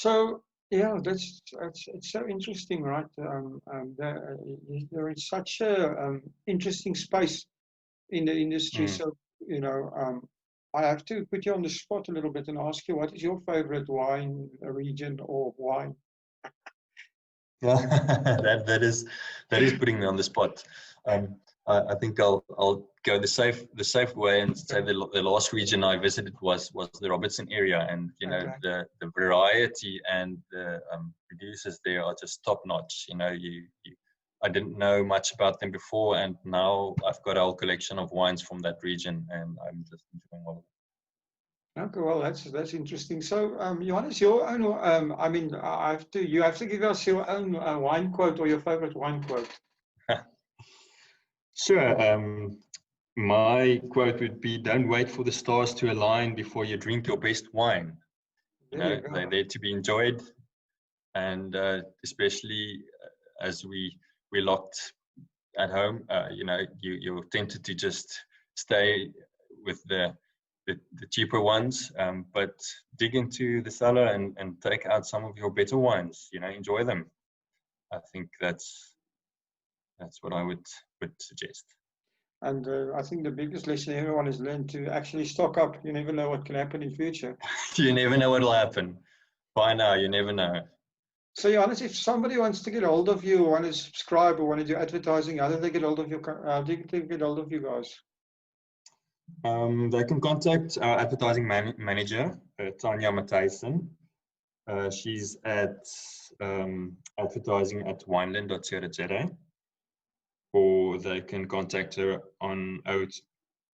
So yeah, that's it's so interesting, right? There is such a interesting space in the industry. Mm. So I have to put you on the spot a little bit and ask you, what is your favorite wine region or wine? Yeah, that is putting me on the spot. Um, I think I'll go the safe way and say the last region I visited was the Robertson area, and Okay. the variety and the producers there are just top notch. I didn't know much about them before, and now I've got a whole collection of wines from that region, and I'm just enjoying all of it. Okay, well, that's interesting. So, Johannes, your own, you have to give us your own wine quote or your favorite wine quote. Sure. My quote would be, "Don't wait for the stars to align before you drink your best wine." There you go. They're there to be enjoyed, and especially as we're locked at home, you're tempted to just stay with the cheaper ones, but dig into the cellar and take out some of your better wines. Enjoy them. I think that's what I would suggest. And I think the biggest lesson everyone has learned to actually stock up. You never know what can happen in future. You never know what will happen. By now, you never know. So, Johannes, if somebody wants to get hold of you, want to subscribe, or want to do advertising, how do they get hold of you? How do they get hold of you guys? They can contact our advertising manager, Tanya Matthijssen. She's at advertising@wineland.co.za, or they can contact her on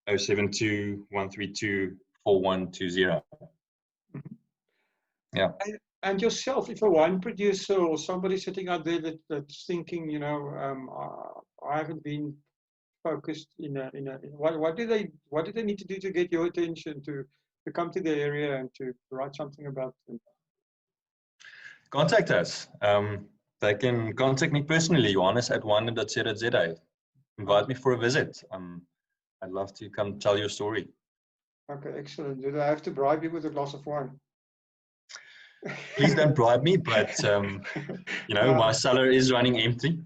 072 132 4120. Yeah. And yourself, if a wine producer or somebody sitting out there that's thinking, I haven't been focused what do they need to do to get your attention to come to the area and to write something about them? Contact us. They can contact me personally, Johannes@wineland.co.za. Invite me for a visit. I'd love to come tell your story. Okay, excellent. Do I have to bribe you with a glass of wine? Please don't bribe me, but my cellar is running empty.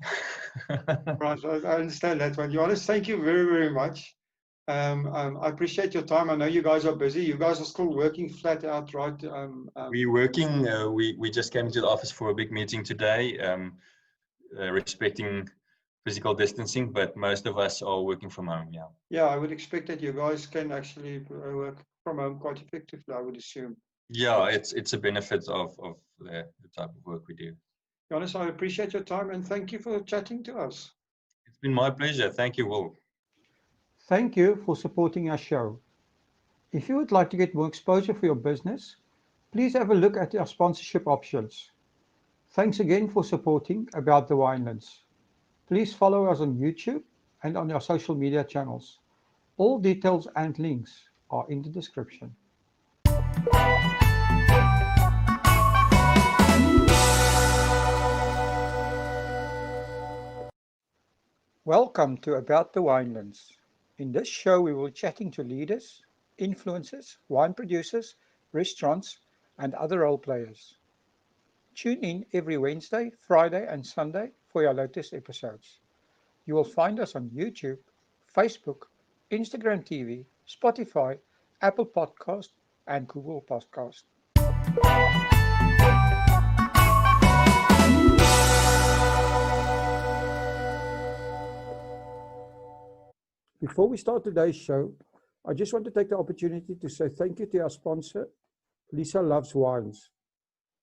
Right, I understand that one. Johannes, thank you very, very much. I appreciate your time. I know you guys are busy. You guys are still working flat out, right? We're working. We just came into the office for a big meeting today, respecting physical distancing, but most of us are working from home. Yeah. Yeah, I would expect that you guys can actually work from home quite effectively, I would assume. Yeah, it's a benefit of the type of work we do. Johannes, I appreciate your time and thank you for chatting to us. It's been my pleasure. Thank you, Will. Thank you for supporting our show. If you would like to get more exposure for your business, please have a look at our sponsorship options. Thanks again for supporting About the Winelands. Please follow us on YouTube and on our social media channels. All details and links are in the description. Welcome to About the Winelands. In this show, we will be chatting to leaders, influencers, wine producers, restaurants, and other role players. Tune in every Wednesday, Friday, and Sunday for our latest episodes. You will find us on YouTube, Facebook, Instagram TV, Spotify, Apple Podcast, and Google Podcast. Before we start today's show, I just want to take the opportunity to say thank you to our sponsor, Lisa Loves Wines.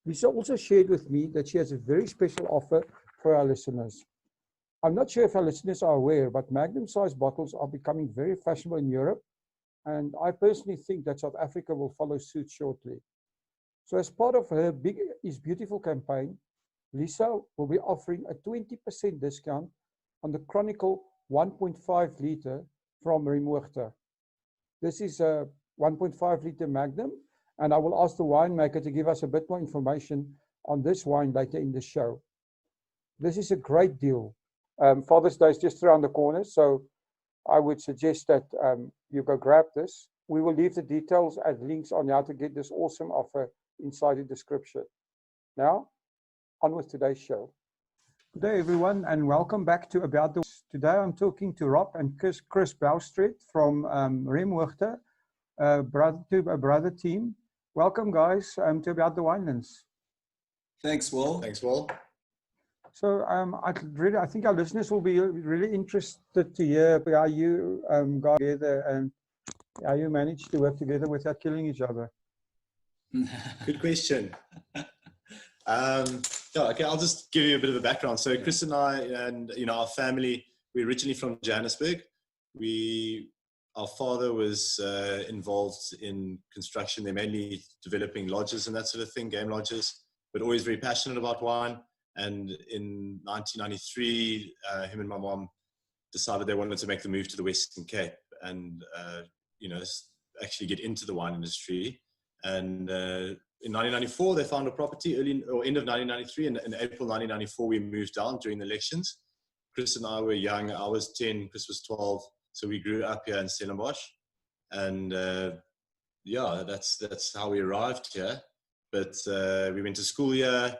Lisa also shared with me that she has a very special offer for our listeners. I'm not sure if our listeners are aware, but magnum-sized bottles are becoming very fashionable in Europe, and I personally think that South Africa will follow suit shortly. So as part of her Big is Beautiful campaign, Lisa will be offering a 20% discount on the Chronicle 1.5 liter from Remoorte. This is a 1.5 liter Magnum, and I will ask the winemaker to give us a bit more information on this wine later in the show. This is a great deal. Father's Day is just around the corner, so I would suggest that you go grab this. We will leave the details and links on how to get this awesome offer inside the description. Now, on with today's show. Good day, everyone, and welcome back to About the Wines. Today, I'm talking to Rob and Chris Bouwstreet from Remhoogte, brother team. Welcome, guys, to About the Winelands. Thanks, Will. Thanks, Will. So, I think our listeners will be really interested to hear how you got together and how you managed to work together without killing each other. Good question. Okay, I'll just give you a bit of a background. So Chris and I, and our family, we're originally from Johannesburg. Our father was involved in construction. They're mainly developing lodges and that sort of thing, game lodges, but always very passionate about wine. And in 1993, him and my mom decided they wanted to make the move to the Western Cape and actually get into the wine industry. And in 1994, they found a property end of 1993. And in April 1994, we moved down during the elections. Chris and I were young. I was 10, Chris was 12. So we grew up here in Stellenbosch. And that's how we arrived here. But we went to school here.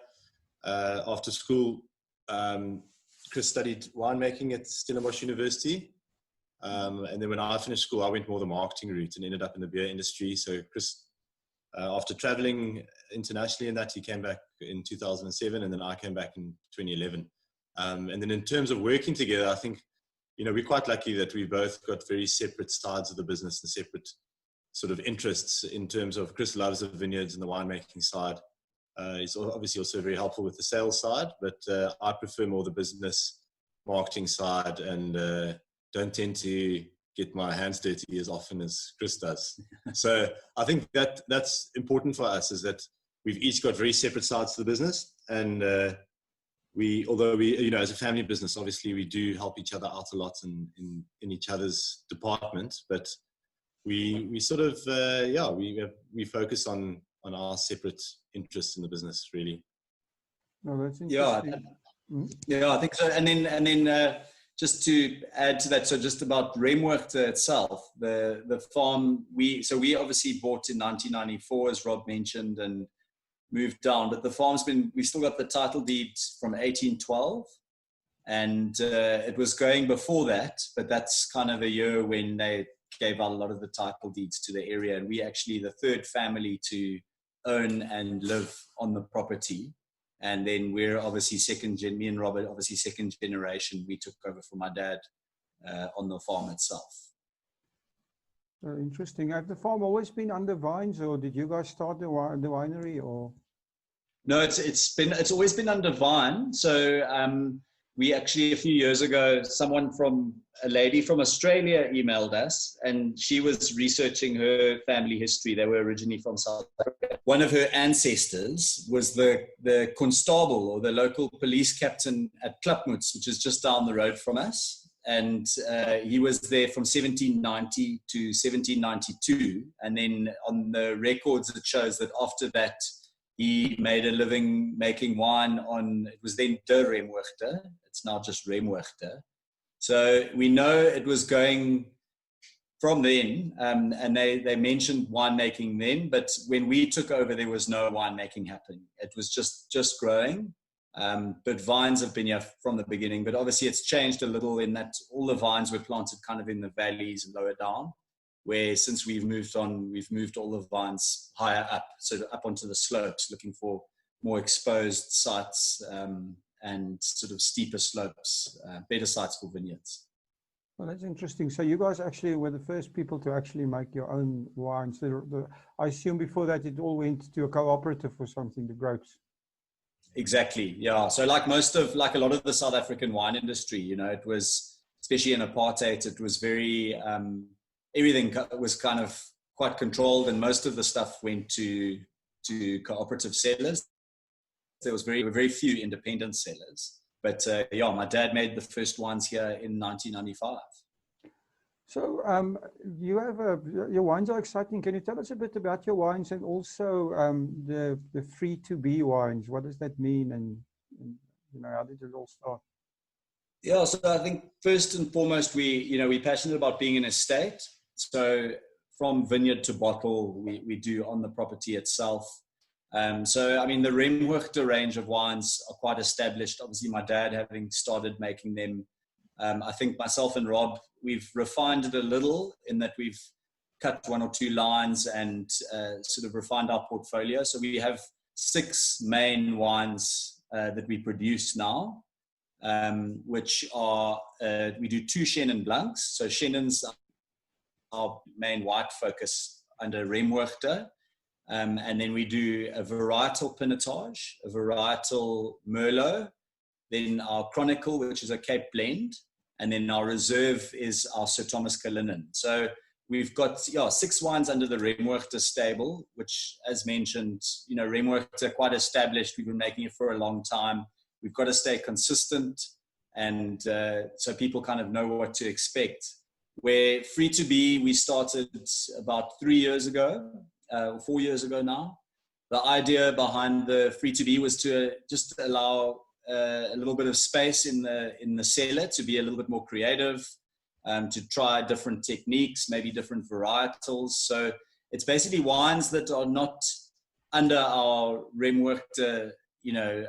After school, Chris studied winemaking at Stellenbosch University. And then when I finished school, I went more the marketing route and ended up in the beer industry. So Chris, after traveling internationally in that, he came back in 2007, and then I came back in 2011. And then in terms of working together, I think, we're quite lucky that we both got very separate sides of the business and separate sort of interests in terms of Chris loves the vineyards and the winemaking side. He's obviously also very helpful with the sales side, but I prefer more the business marketing side and don't tend to get my hands dirty as often as Chris does. So I think that's important for us, is that we've each got very separate sides to the business. And although we, as a family business, obviously we do help each other out a lot in each other's department, but we sort of, we focus on our separate interests in the business, really. No, that's interesting. Yeah, I think so. And then just to add to that, so just about Remhoogte itself, the farm, we obviously bought in 1994, as Rob mentioned, and moved down, but the farm's we still got the title deeds from 1812, and it was going before that, but that's kind of a year when they gave out a lot of the title deeds to the area, and we actually the third family to own and live on the property. And then we're obviously me and Robert, obviously second generation. We took over from my dad on the farm itself. Very interesting. Have the farm always been under vines, or did you guys start the winery? Or no, it's always been under vine. So we actually, a few years ago, a lady from Australia emailed us, and she was researching her family history. They were originally from South Africa. One of her ancestors was the constable, or the local police captain at Klapmuts, which is just down the road from us. And he was there from 1790 to 1792. And then on the records, it shows that after that, he made a living making wine it was then De Remhoogte. It's now just Remhoogte. So we know it was going from then, and they mentioned winemaking then, but when we took over, there was no winemaking happening. It was just growing, but vines have been here from the beginning. But obviously it's changed a little in that all the vines were planted kind of in the valleys and lower down, where since we've moved all the vines higher up, so up onto the slopes, looking for more exposed sites and sort of steeper slopes, better sites for vineyards. Well, that's interesting. So you guys actually were the first people to actually make your own wines. I assume before that it all went to a cooperative or something, the grapes. Exactly, yeah. So like a lot of the South African wine industry, it was, especially in apartheid, it was very, everything was kind of quite controlled, and most of the stuff went to cooperative sellers. There was very few independent sellers. But my dad made the first wines here in 1995. So you have your wines are exciting. Can you tell us a bit about your wines, and also the free to be wines? What does that mean, and how did it all start? Yeah, so I think first and foremost, we're passionate about being an estate. So from vineyard to bottle, we do on the property itself. So, I mean, the Remwürchte range of wines are quite established. Obviously, my dad having started making them. I think myself and Rob, we've refined it a little in that we've cut 1 or 2 lines and sort of refined our portfolio. So we have 6 main wines that we produce now, which are, we do 2 Chenin Blancs. So Chenins are our main white focus under Remwürchte. And then we do a varietal Pinotage, a varietal Merlot, then our Chronicle, which is a Cape blend, and then our reserve is our Sir Thomas Cullinan. So we've got 6 wines under the Remwürchte stable, which, as mentioned, you know, Remwürchte are quite established. We've been making it for a long time. We've got to stay consistent, and so people kind of know what to expect. Where Free to Be, we started about 3 years ago, 4 years ago now. The idea behind the Free to Be was to just allow a little bit of space in the cellar to be a little bit more creative, to try different techniques, maybe different varietals. So it's basically wines that are not under our Remwürchte, you know,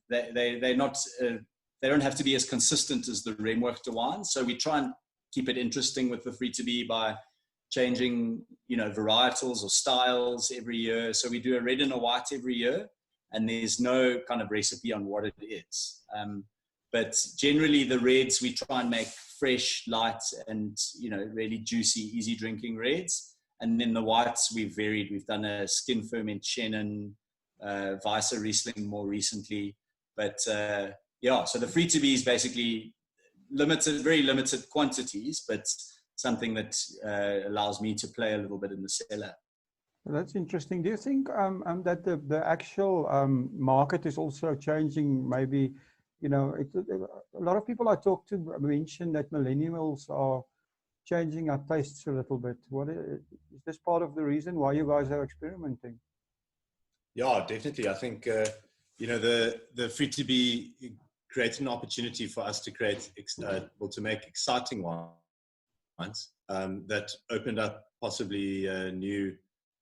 they're not, they don't have to be as consistent as the Remwürchte wines. So we try and keep it interesting with the Free to Be by changing, you know, varietals or styles every year. So we do a red and a white every year, and there's no kind of recipe on what it is. But generally the reds, we try and make fresh, light, and, you know, really juicy, easy drinking reds. And then the whites we've varied. We've done a skin ferment Chenin, Weisse Riesling more recently. But yeah, so the Free to Be is basically limited, very limited quantities, but something that allows me to play a little bit in the cellar. Well, that's interesting. Do you think that the actual market is also changing? Maybe, you know, a lot of people I talk to mention that millennials are changing our tastes a little bit. What is this part of the reason why you guys are experimenting? Yeah, definitely. I think you know, the Free to Be created an opportunity for us to create to make exciting wines that opened up possibly new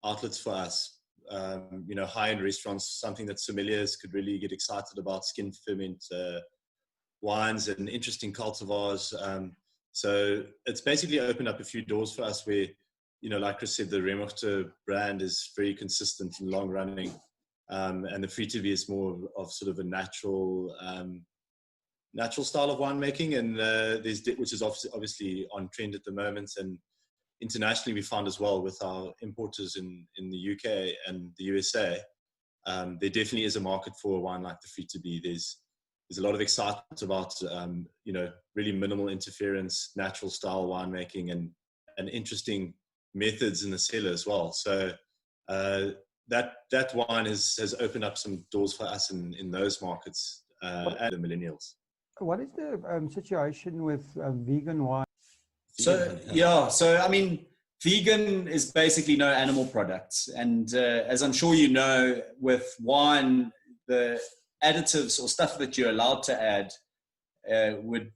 outlets for us. You know, high-end restaurants, something that sommeliers could really get excited about, skin ferment wines and interesting cultivars. So it's basically opened up a few doors for us where, you know, like Chris said, the Remwürchte brand is very consistent and long running. And the Free to Be is more of sort of a natural style of winemaking, and which is obviously on trend at the moment. And internationally, we found as well with our importers in the UK and the USA, there definitely is a market for a wine like the Free to Be. There's a lot of excitement about you know, really minimal interference, natural style winemaking, and interesting methods in the cellar as well. So that wine has opened up some doors for us in those markets and the millennials. What is the situation with vegan wine? So, yeah, so I mean, vegan is basically no animal products. And as I'm sure you know, with wine, the additives or stuff that you're allowed to add would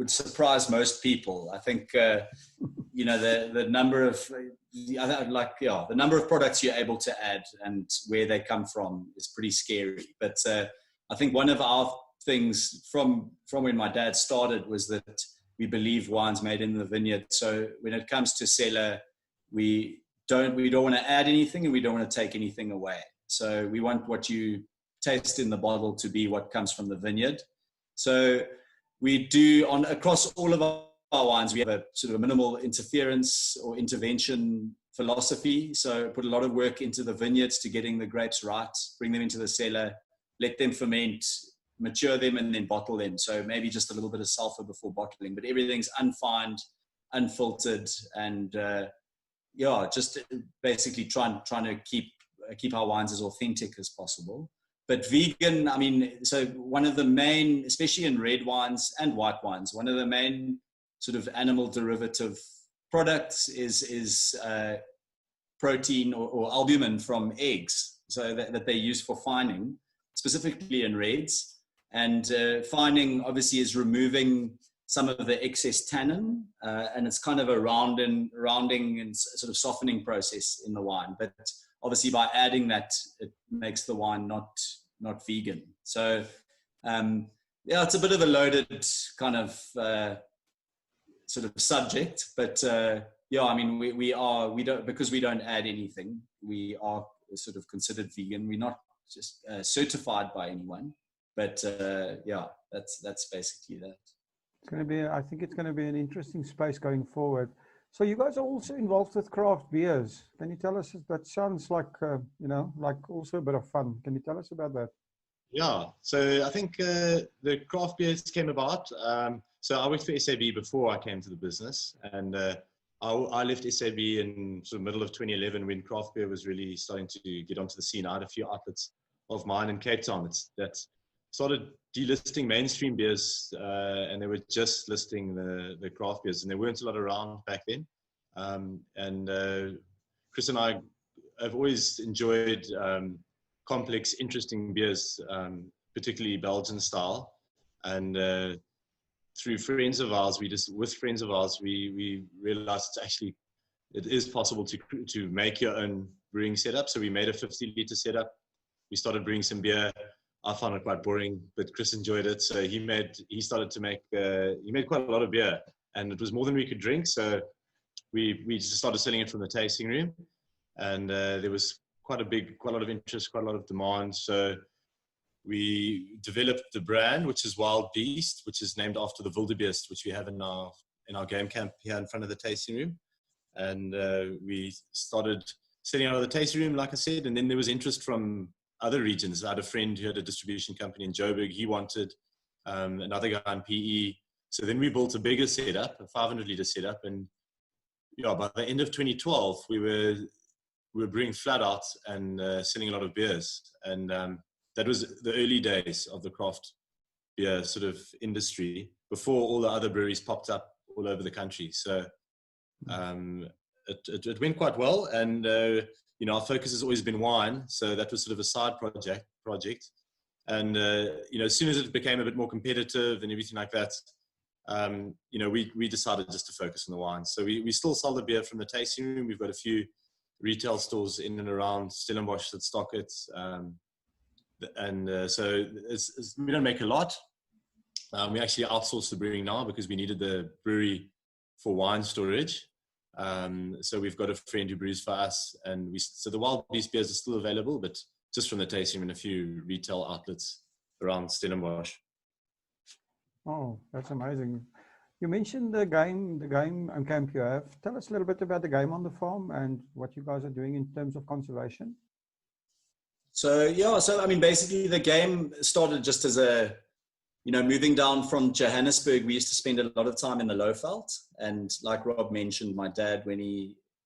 surprise most people. I think, you know, the number of, the number of products you're able to add and where they come from is pretty scary. But I think one of our things from when my dad started was that we believe wine's made in the vineyard. So when it comes to cellar, we don't want to add anything and we don't want to take anything away. So we want what you taste in the bottle to be what comes from the vineyard. So we do across all of our wines, we have a sort of a minimal interference or intervention philosophy. So put a lot of work into the vineyards to getting the grapes right, bring them into the cellar, let them ferment, mature them, and then bottle them. So maybe just a little bit of sulfur before bottling, but everything's unfined, unfiltered, and just basically trying to keep our wines as authentic as possible. But vegan, I mean, so one of the main, especially in red wines and white wines, one of the main sort of animal derivative products is protein or albumin from eggs, so that they use for fining, specifically in reds. And fining obviously is removing some of the excess tannin, and it's kind of a rounding and sort of softening process in the wine. But obviously by adding that, it makes the wine not vegan. So yeah, it's a bit of a loaded kind of sort of subject, but yeah, I mean, we don't, because we don't add anything, we are sort of considered vegan. We're not just certified by anyone, but yeah, that's basically that. It's going to be, I think it's going to be an interesting space going forward. So you guys are also involved with craft beers. Can you tell us, that sounds like, you know, like also a bit of fun. Can you tell us about that? Yeah, so I think the craft beers came about. So I worked for SAB before I came to the business, and I left SAB in sort of middle of 2011 when craft beer was really starting to get onto the scene. I had a few outlets of mine in Cape Town that started delisting mainstream beers, and they were just listing the craft beers, and there weren't a lot around back then. Chris and I have always enjoyed complex, interesting beers, particularly Belgian style. And through friends of ours, we realized it is possible to make your own brewing setup. So we made a 50-liter setup. We started brewing some beer. I found it quite boring, but Chris enjoyed it. So he made quite a lot of beer, and it was more than we could drink. So we just started selling it from the tasting room, and there was quite a lot of interest, quite a lot of demand. So we developed the brand, which is Wild Beast, which is named after the wildebeest, which we have in our game camp here in front of the tasting room. And we started selling out of the tasting room, like I said, and then there was interest from other regions. I had a friend who had a distribution company in Joburg. He wanted another guy in PE. So then we built a bigger setup, a 500-liter setup. And yeah, by the end of 2012, we were brewing flat out and selling a lot of beers. And that was the early days of the craft beer sort of industry before all the other breweries popped up all over the country. So it went quite well. And you know, our focus has always been wine. So that was sort of a side project. And you know, as soon as it became a bit more competitive and everything like that, you know, we decided just to focus on the wine. So we still sell the beer from the tasting room. We've got a few retail stores in and around Stellenbosch that stock it. So we don't make a lot. We actually outsource the brewing now because we needed the brewery for wine storage. So we've got a friend who brews for us, and so the Wild Beast beers are still available, but just from the tasting room in a few retail outlets around Stellenbosch. Oh, that's amazing. You mentioned the game camp you have. Tell us a little bit about the game on the farm and what you guys are doing in terms of conservation. So yeah, so I mean, basically the game started just as a, you know, moving down from Johannesburg, we used to spend a lot of time in the Lowveld. And like Rob mentioned, my dad,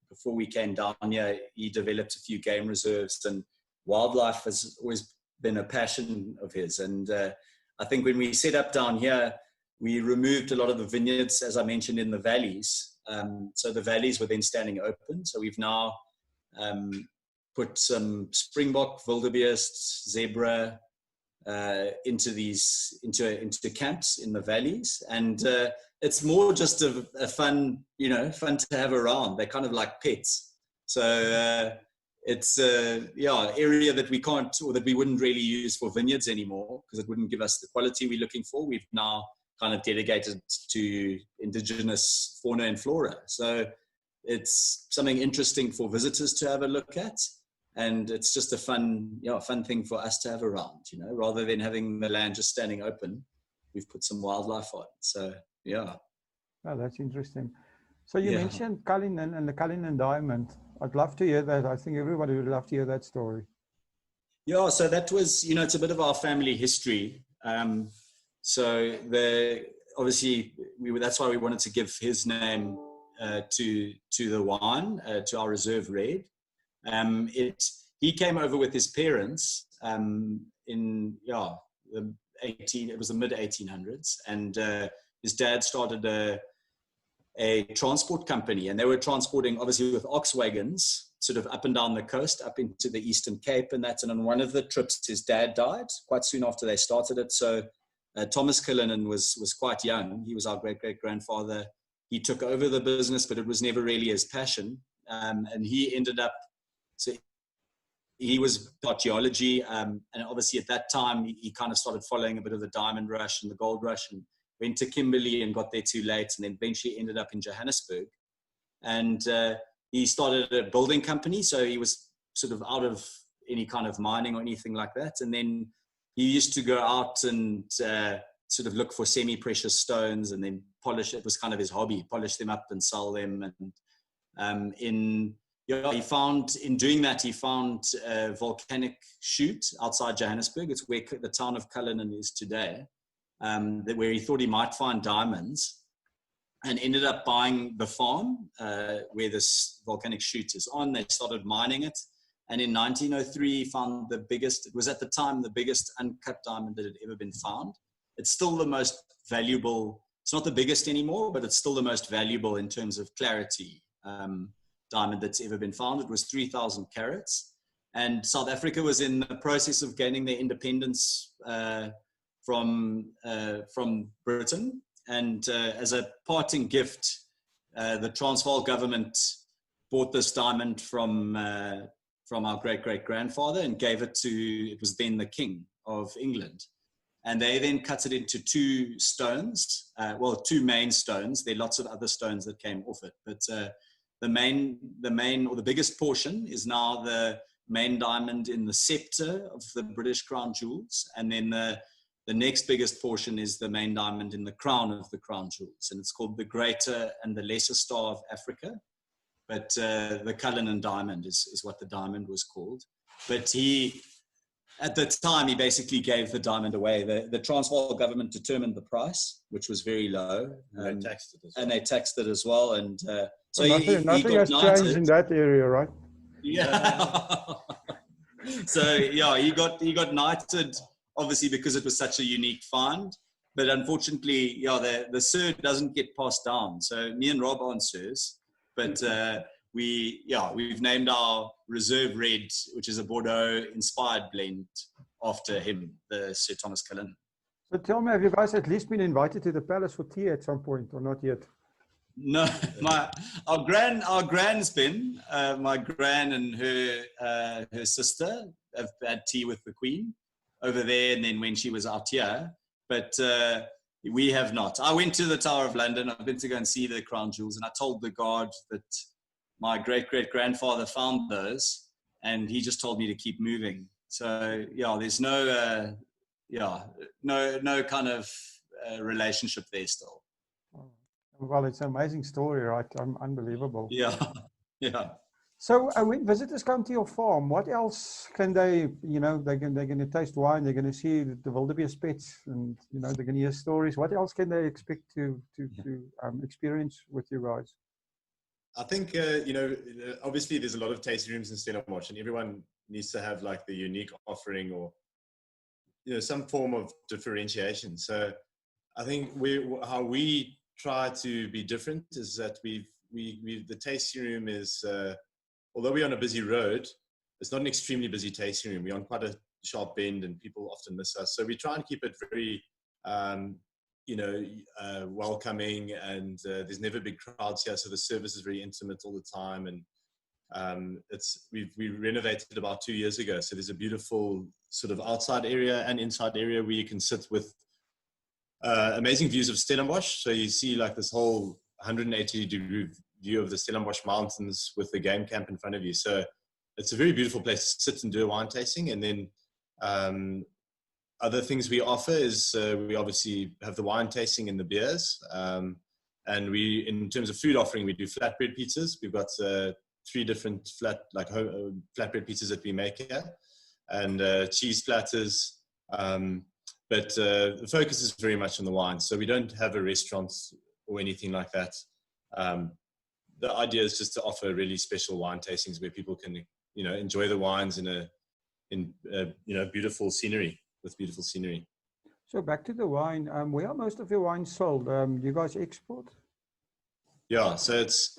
before we came down here, he developed a few game reserves, and wildlife has always been a passion of his. And I think when we set up down here, we removed a lot of the vineyards, as I mentioned, in the valleys. So the valleys were then standing open. So we've now put some springbok, wildebeest, zebra into camps in the valleys, and it's more just a fun, you know, fun to have around. They're kind of like pets. So it's yeah, area that we can't, or that we wouldn't really use for vineyards anymore because it wouldn't give us the quality we're looking for. We've now kind of dedicated to indigenous fauna and flora. So it's something interesting for visitors to have a look at. And it's just a fun thing for us to have around, you know, rather than having the land just standing open. We've put some wildlife on. So, yeah. Oh, that's interesting. So you mentioned Cullinan and the Cullinan diamond. I'd love to hear that. I think everybody would love to hear that story. Yeah, so that was, you know, it's a bit of our family history. So obviously that's why we wanted to give his name to the wine, to our reserve red. He came over with his parents it was the mid 1800s, and his dad started a transport company, and they were transporting obviously with ox wagons sort of up and down the coast, up into the Eastern Cape and that. And on one of the trips, his dad died quite soon after they started it. So Thomas Cullinan was quite young. He was our great-great-grandfather. He took over the business, but it was never really his passion. And he ended up, so he was taught geology, and obviously at that time he kind of started following a bit of the diamond rush and the gold rush, and went to Kimberley and got there too late, and then eventually ended up in Johannesburg. And he started a building company, so he was sort of out of any kind of mining or anything like that. And then he used to go out and sort of look for semi-precious stones and then polish. It was kind of his hobby, polish them up and sell them. And he found, in doing that, he found a volcanic chute outside Johannesburg. It's where the town of Cullinan is today, where he thought he might find diamonds, and ended up buying the farm where this volcanic chute is on. They started mining it. And in 1903, he found the biggest, it was at the time the biggest uncut diamond that had ever been found. It's still the most valuable, it's not the biggest anymore, but it's still the most valuable in terms of clarity diamond that's ever been found. It was 3,000 carats. And South Africa was in the process of gaining their independence from Britain. And as a parting gift, the Transvaal government bought this diamond from our great-great-grandfather and gave it to, it was then the King of England. And they then cut it into two stones, two main stones. There are lots of other stones that came off it, but the main or the biggest portion is now the main diamond in the scepter of the British crown jewels. And then the next biggest portion is the main diamond in the crown of the crown jewels. And it's called the Greater and the Lesser Star of Africa. But the Cullinan diamond is what the diamond was called. But at the time, he basically gave the diamond away. The Transvaal government determined the price, which was very low. And they taxed it as well. And they taxed it as well. And so nothing has changed in that area, right? Yeah. So yeah, he got knighted, obviously because it was such a unique find. But unfortunately, yeah, the Sir doesn't get passed down. So me and Rob aren't Sirs. But we've named our Reserve Red, which is a Bordeaux-inspired blend, after him, the Sir Thomas Cullinan. So tell me, have you guys at least been invited to the palace for tea at some point, or not yet? No, our gran's been. My gran and her sister have had tea with the Queen over there, and then when she was out here. But we have not. I went to the Tower of London. I've been to go and see the crown jewels, and I told the guard that my great-great-grandfather found those, and he just told me to keep moving. So yeah, there's no kind of relationship there still. Well, it's an amazing story, right? Unbelievable. Yeah, yeah. So when visitors come to your farm, what else can they, they're going to taste wine, they're going to see the wildebeest pets, and, they're going to hear stories. What else can they expect to experience with you guys? I think, obviously there's a lot of tasting rooms in Stellenbosch, and everyone needs to have like the unique offering or, some form of differentiation. So I think how we try to be different is that the tasting room is, although we're on a busy road, it's not an extremely busy tasting room. We're on quite a sharp bend and people often miss us. So we try and keep it very, welcoming, and there's never big crowds here. So the service is very intimate all the time. And we renovated about 2 years ago. So there's a beautiful sort of outside area and inside area where you can sit with amazing views of Stellenbosch. So you see like this whole 180-degree view of the Stellenbosch Mountains with the game camp in front of you. So it's a very beautiful place to sit and do a wine tasting. And then other things we offer is we obviously have the wine tasting and the beers. And in terms of food offering, we do flatbread pizzas. We've got 3 different flatbread pizzas that we make here, and cheese platters. But the focus is very much on the wine. So we don't have a restaurant or anything like that. The idea is just to offer really special wine tastings where people can, enjoy the wines in beautiful scenery, with beautiful scenery. So back to the wine, where are most of your wines sold? Do you guys export? Yeah, so it's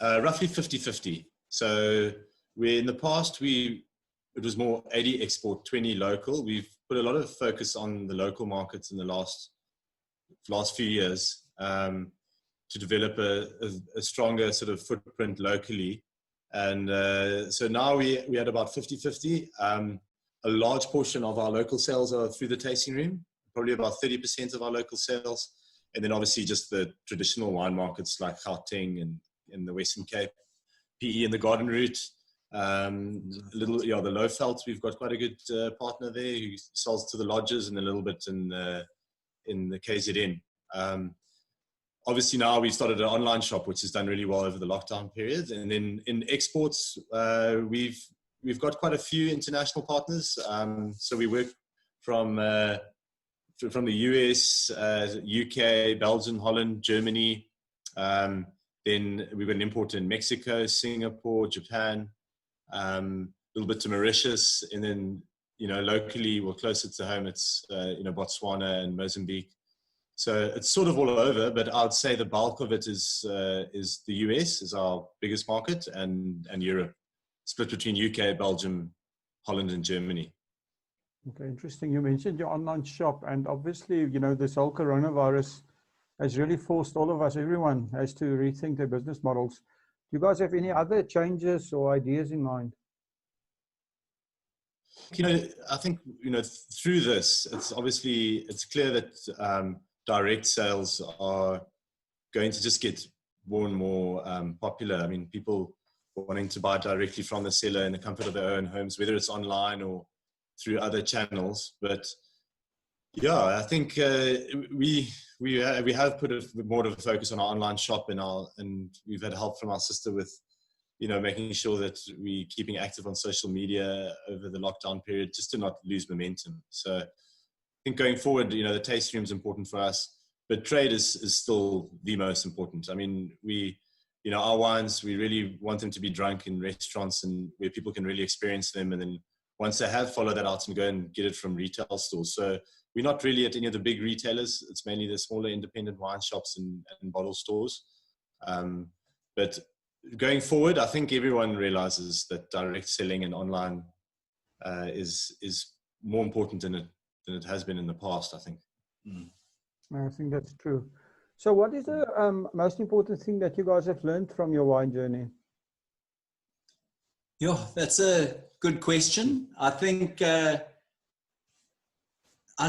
roughly 50-50. So in the past, it was more 80 export, 20 local. We've put a lot of focus on the local markets in the last few years to develop a stronger sort of footprint locally. And so now we had about 50-50. A large portion of our local sales are through the tasting room, probably about 30% of our local sales. And then obviously just the traditional wine markets like Gauteng and in the Western Cape, PE and the Garden Route. The Lowveld, we've got quite a good partner there who sells to the lodges, and a little bit in the KZN. Obviously now we started an online shop, which has done really well over the lockdown period. And then in exports, we've got quite a few international partners. So we work from the US, UK, Belgium, Holland, Germany. Then we've got an importer in Mexico, Singapore, Japan, a little bit to Mauritius, and then, you know, locally or closer to home, it's, Botswana and Mozambique. So it's sort of all over, but I'd say the bulk of it is the US is our biggest market, and Europe, split between UK, Belgium, Holland, and Germany. Okay, interesting. You mentioned your online shop, and obviously, you know, this whole coronavirus has really forced all of us, everyone has to rethink their business models. Do you guys have any other changes or ideas in mind? You know, I think, you know, through this, it's clear that direct sales are going to just get more and more popular. I mean, people wanting to buy directly from the seller in the comfort of their own homes, whether it's online or through other channels. But yeah, I think we have put more of a focus on our online shop, and we've had help from our sister with, you know, making sure that we're keeping active on social media over the lockdown period, just to not lose momentum. So I think going forward, you know, the taste room is important for us, but trade is still the most important. I mean, you know, our wines, we really want them to be drunk in restaurants and where people can really experience them. And then once they have, follow that out and go and get it from retail stores. So we're not really at any of the big retailers. It's mainly the smaller independent wine shops and bottle stores. But going forward, I think everyone realizes that direct selling and online is more important than it has been in the past, I think. I think that's true. So what is the most important thing that you guys have learned from your wine journey? Yeah, that's a good question. I think, I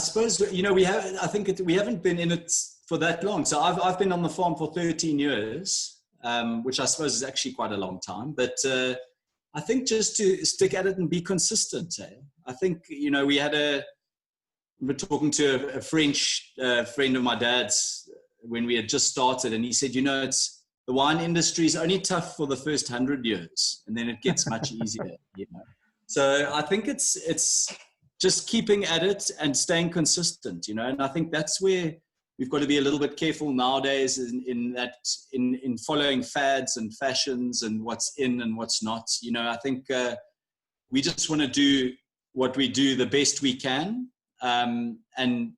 suppose, you know, we haven't been in it for that long. So I've been on the farm for 13 years, which I suppose is actually quite a long time. But I think just to stick at it and be consistent. I think, you know, we're talking to a French friend of my dad's when we had just started, and he said, you know, the wine industry is only tough for the first 100 years, and then it gets much easier, you know. So I think it's just keeping at it and staying consistent, you know. And I think that's where we've got to be a little bit careful nowadays in following fads and fashions and what's in and what's not. You know, I think we just want to do what we do the best we can, and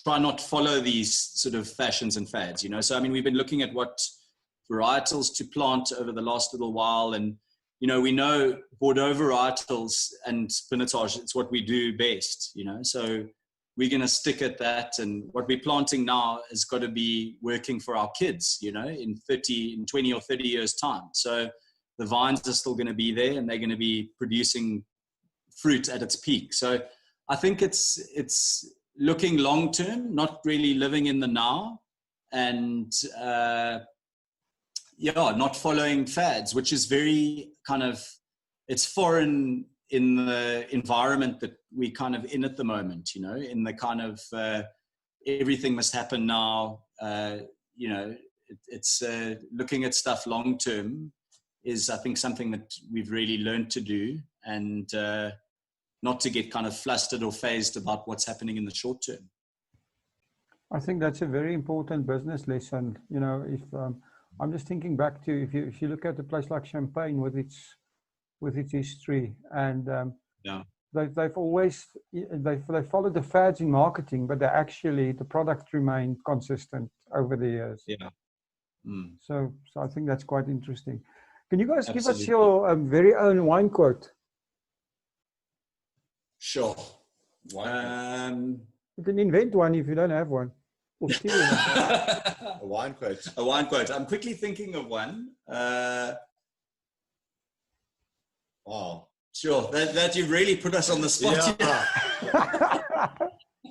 try not follow these sort of fashions and fads, you know. So, I mean, we've been looking at what varietals to plant over the last little while. And, you know, we know Bordeaux varietals and Pinotage, it's what we do best, you know. So we're going to stick at that. And what we're planting now has got to be working for our kids, you know, in 20 or 30 years time. So the vines are still going to be there, and they're going to be producing fruit at its peak. So I think it's looking long term, not really living in the now, and not following fads, which is very kind of, it's foreign in the environment that we kind of in at the moment, you know, in the kind of everything must happen now. You know, it's looking at stuff long term is, I think, something that we've really learned to do, and not to get kind of flustered or phased about what's happening in the short term. I think that's a very important business lesson. You know, if I'm just thinking back to, if you look at a place like Champagne with its history, and they've always followed the fads in marketing, but the product remained consistent over the years. Yeah. So I think that's quite interesting. Can you guys give us your very own wine quote? Sure. You can invent one if you don't have one. Or steal one. A wine quote. A wine quote. I'm quickly thinking of one. Wow. Sure, that you've really put us on the spot.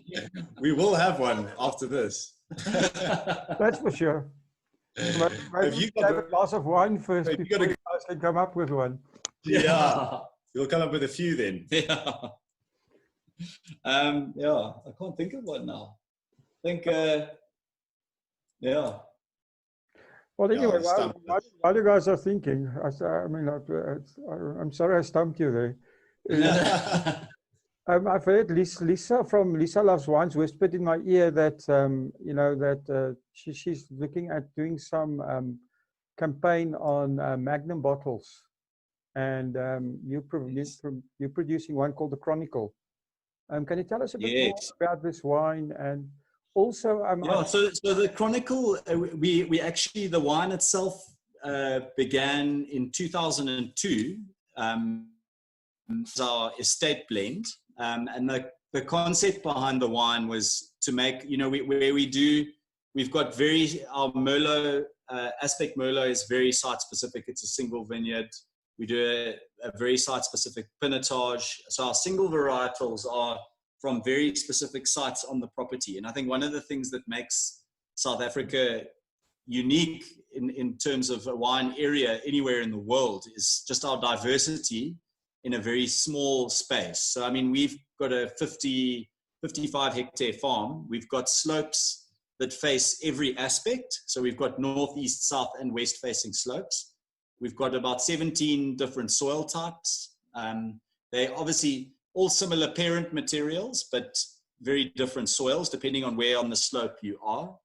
Yeah. We will have one after this. That's for sure. But maybe you we got have a glass of wine first Have you before got a- you guys can come up with one. Yeah. You'll come up with a few then. Yeah. Yeah, I can't think of one now. I think, yeah. Well, anyway, you stumped while you guys are thinking, I'm sorry I stumped you there. I've heard Lisa from Lisa Loves Wines whispered in my ear that she's looking at doing some campaign on Magnum bottles, and you're producing one called the Chronicle. Can you tell us a bit more about this wine? And also, so the Chronicle, we actually, the wine itself began in 2002. It's our estate blend. And the concept behind the wine was to make, we've got our Merlot, Aspect Merlot is very site specific. It's a single vineyard. We do a very site specific pinotage. So our single varietals are from very specific sites on the property. And I think one of the things that makes South Africa unique in terms of a wine area anywhere in the world is just our diversity in a very small space. So, I mean, we've got a 55 hectare farm. We've got slopes that face every aspect. So we've got north, east, south, and west facing slopes. We've got about 17 different soil types. They're obviously all similar parent materials, but very different soils depending on where on the slope you are.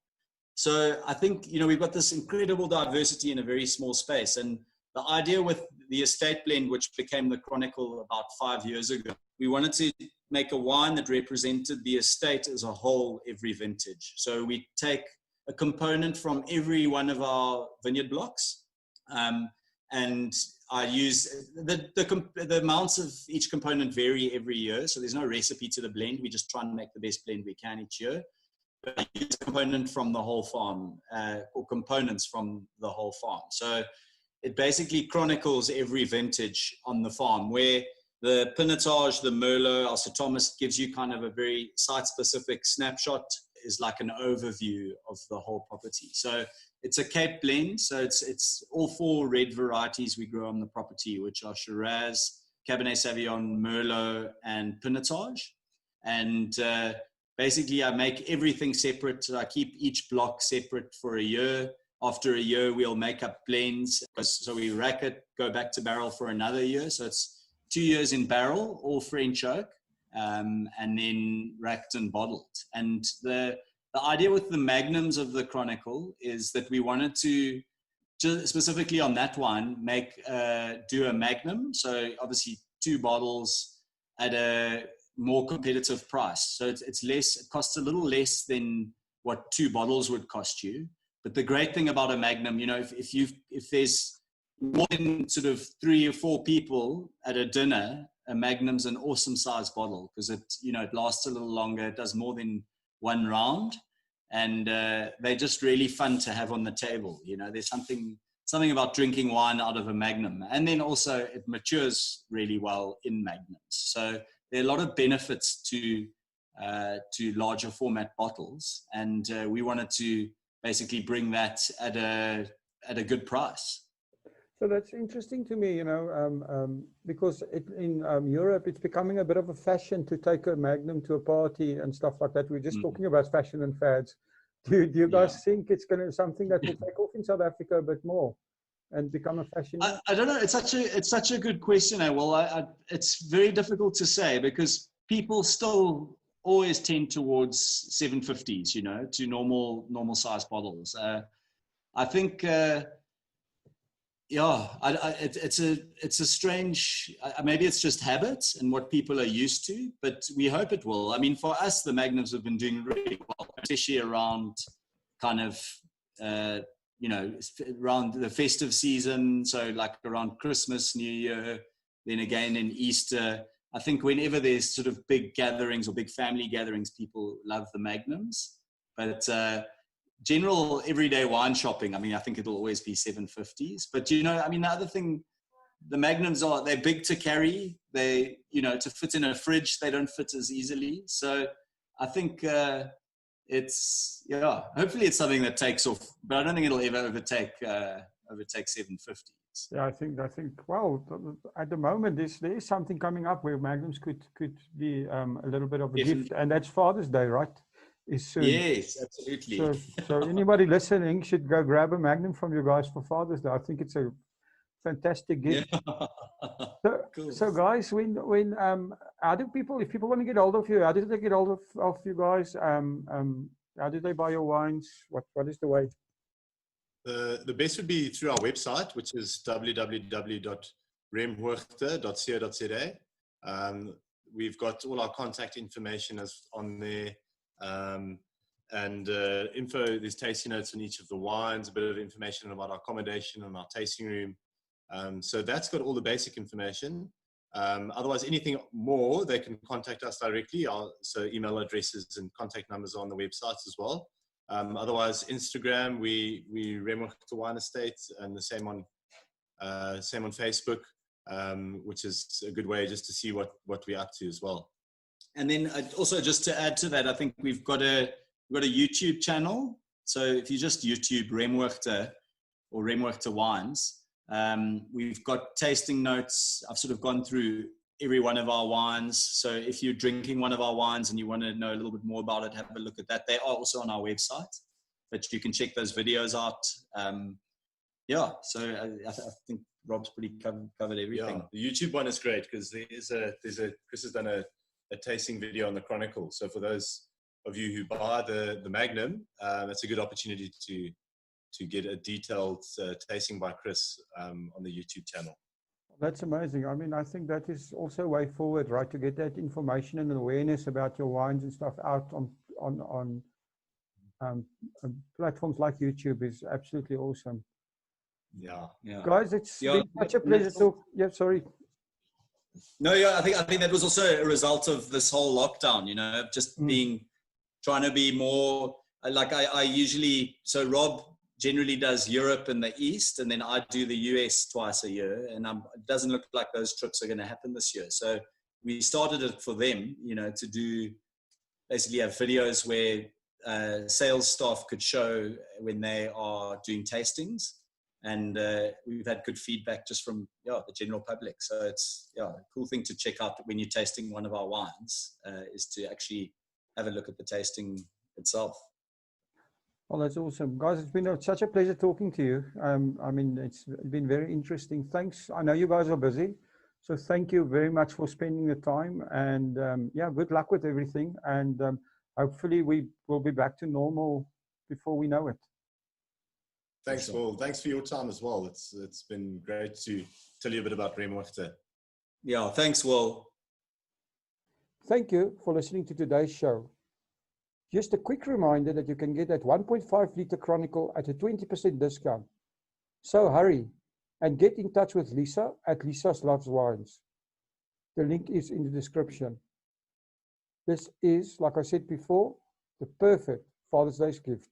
So I think, we've got this incredible diversity in a very small space. And the idea with the estate blend, which became the Chronicle about 5 years ago, we wanted to make a wine that represented the estate as a whole every vintage. So we take a component from every one of our vineyard blocks, and I use the amounts of each component vary every year. So there's no recipe to the blend. We just try and make the best blend we can each year. But I use a component from the whole farm, or components from the whole farm. So it basically chronicles every vintage on the farm, where the Pinotage, the Merlot, our Sir Thomas gives you kind of a very site-specific snapshot, is like an overview of the whole property. So it's a Cape blend. So it's all 4 red varieties we grow on the property, which are Shiraz, Cabernet Sauvignon, Merlot, and Pinotage. And basically, I make everything separate. So I keep each block separate for a year. After a year, we'll make up blends. So we rack it, go back to barrel for another year. So it's 2 years in barrel, all French oak, and then racked and bottled. And the idea with the magnums of the Chronicle is that we wanted to, specifically on that wine, do a magnum. So obviously 2 bottles at a more competitive price. So it's less, it costs a little less than what 2 bottles would cost you. But the great thing about a magnum, if there's more than sort of 3 or 4 people at a dinner, a magnum's an awesome size bottle because it lasts a little longer. It does more than 1 round, and they're just really fun to have on the table. There's something about drinking wine out of a magnum, and then also it matures really well in magnums. So there are a lot of benefits to larger format bottles, and we wanted to basically bring that at a good price. So that's interesting to me, because in Europe, it's becoming a bit of a fashion to take a magnum to a party and stuff like that. We're just talking about fashion and fads. Do you guys think it's going to be something that will take off in South Africa a bit more and become a fashion? I don't know. It's such a good question. Well, it's very difficult to say because people still always tend towards 750s, to normal size bottles. I think, it's a strange, maybe it's just habit and what people are used to, but we hope it will. I mean, for us, the magnums have been doing really well, especially around kind of, around the festive season. So like around Christmas, New Year, then again in Easter. I think whenever there's sort of big gatherings or big family gatherings, people love the magnums. But general everyday wine shopping, I mean, I think it'll always be 750s. But, the other thing the Magnums they're big to carry. They, to fit in a fridge, they don't fit as easily. So I think hopefully it's something that takes off, but I don't think it'll ever overtake 750s. Yeah, I think. Well, at the moment, there is something coming up where Magnums could be a little bit of a gift, and that's Father's Day, right? Is soon. Yes, absolutely. So anybody listening should go grab a Magnum from you guys for Father's Day. I think it's a fantastic gift. Yeah. Cool. So guys, when how do people, if people want to get hold of you, how do they get hold of you guys? How do they buy your wines? What is the way? The best would be through our website, which is www.remhoogte.co.za. We've got all our contact information on there, and info. There's tasting notes on each of the wines, a bit of information about our accommodation and our tasting room. So that's got all the basic information. Otherwise, anything more, they can contact us directly. So email addresses and contact numbers are on the website as well. Otherwise, Instagram, we Remhoogte Wine Estate, and the same on Facebook, which is a good way just to see what we're up to as well. And then also just to add to that, I think we've got a YouTube channel. So if you just YouTube Remhoogte or Remhoogte Wines, we've got tasting notes. I've sort of gone through every one of our wines. So if you're drinking one of our wines and you want to know a little bit more about it, have a look at that. They are also on our website, but you can check those videos out. So I think Rob's pretty covered everything. Yeah, the YouTube one is great because Chris has done a tasting video on the Chronicle. So for those of you who buy the Magnum, that's a good opportunity to get a detailed tasting by Chris on the YouTube channel. That's amazing. I mean, I think that is also a way forward, right? To get that information and awareness about your wines and stuff out on platforms like YouTube is absolutely awesome. Yeah. Guys, it's been such a pleasure to. Yeah, sorry. No, yeah, I think that was also a result of this whole lockdown. Just trying to be more like I usually. So Rob generally does Europe and the East, and then I do the US twice a year, and it doesn't look like those trips are going to happen this year. So we started it for them, to do basically have videos where sales staff could show when they are doing tastings, and we've had good feedback just from the general public. So it's a cool thing to check out when you're tasting one of our wines, is to actually have a look at the tasting itself. Well, that's awesome. Guys, it's been such a pleasure talking to you. I mean, it's been very interesting. Thanks. I know you guys are busy, so thank you very much for spending the time. And good luck with everything. And hopefully we will be back to normal before we know it. Thanks, Will. Thanks for your time as well. It's been great to tell you a bit about Remhoogte. Yeah, thanks, Will. Thank you for listening to today's show. Just a quick reminder that you can get that 1.5 liter Chronicle at a 20% discount. So hurry and get in touch with Lisa at Lisa's Loves Wines. The link is in the description. This is, like I said before, the perfect Father's Day gift.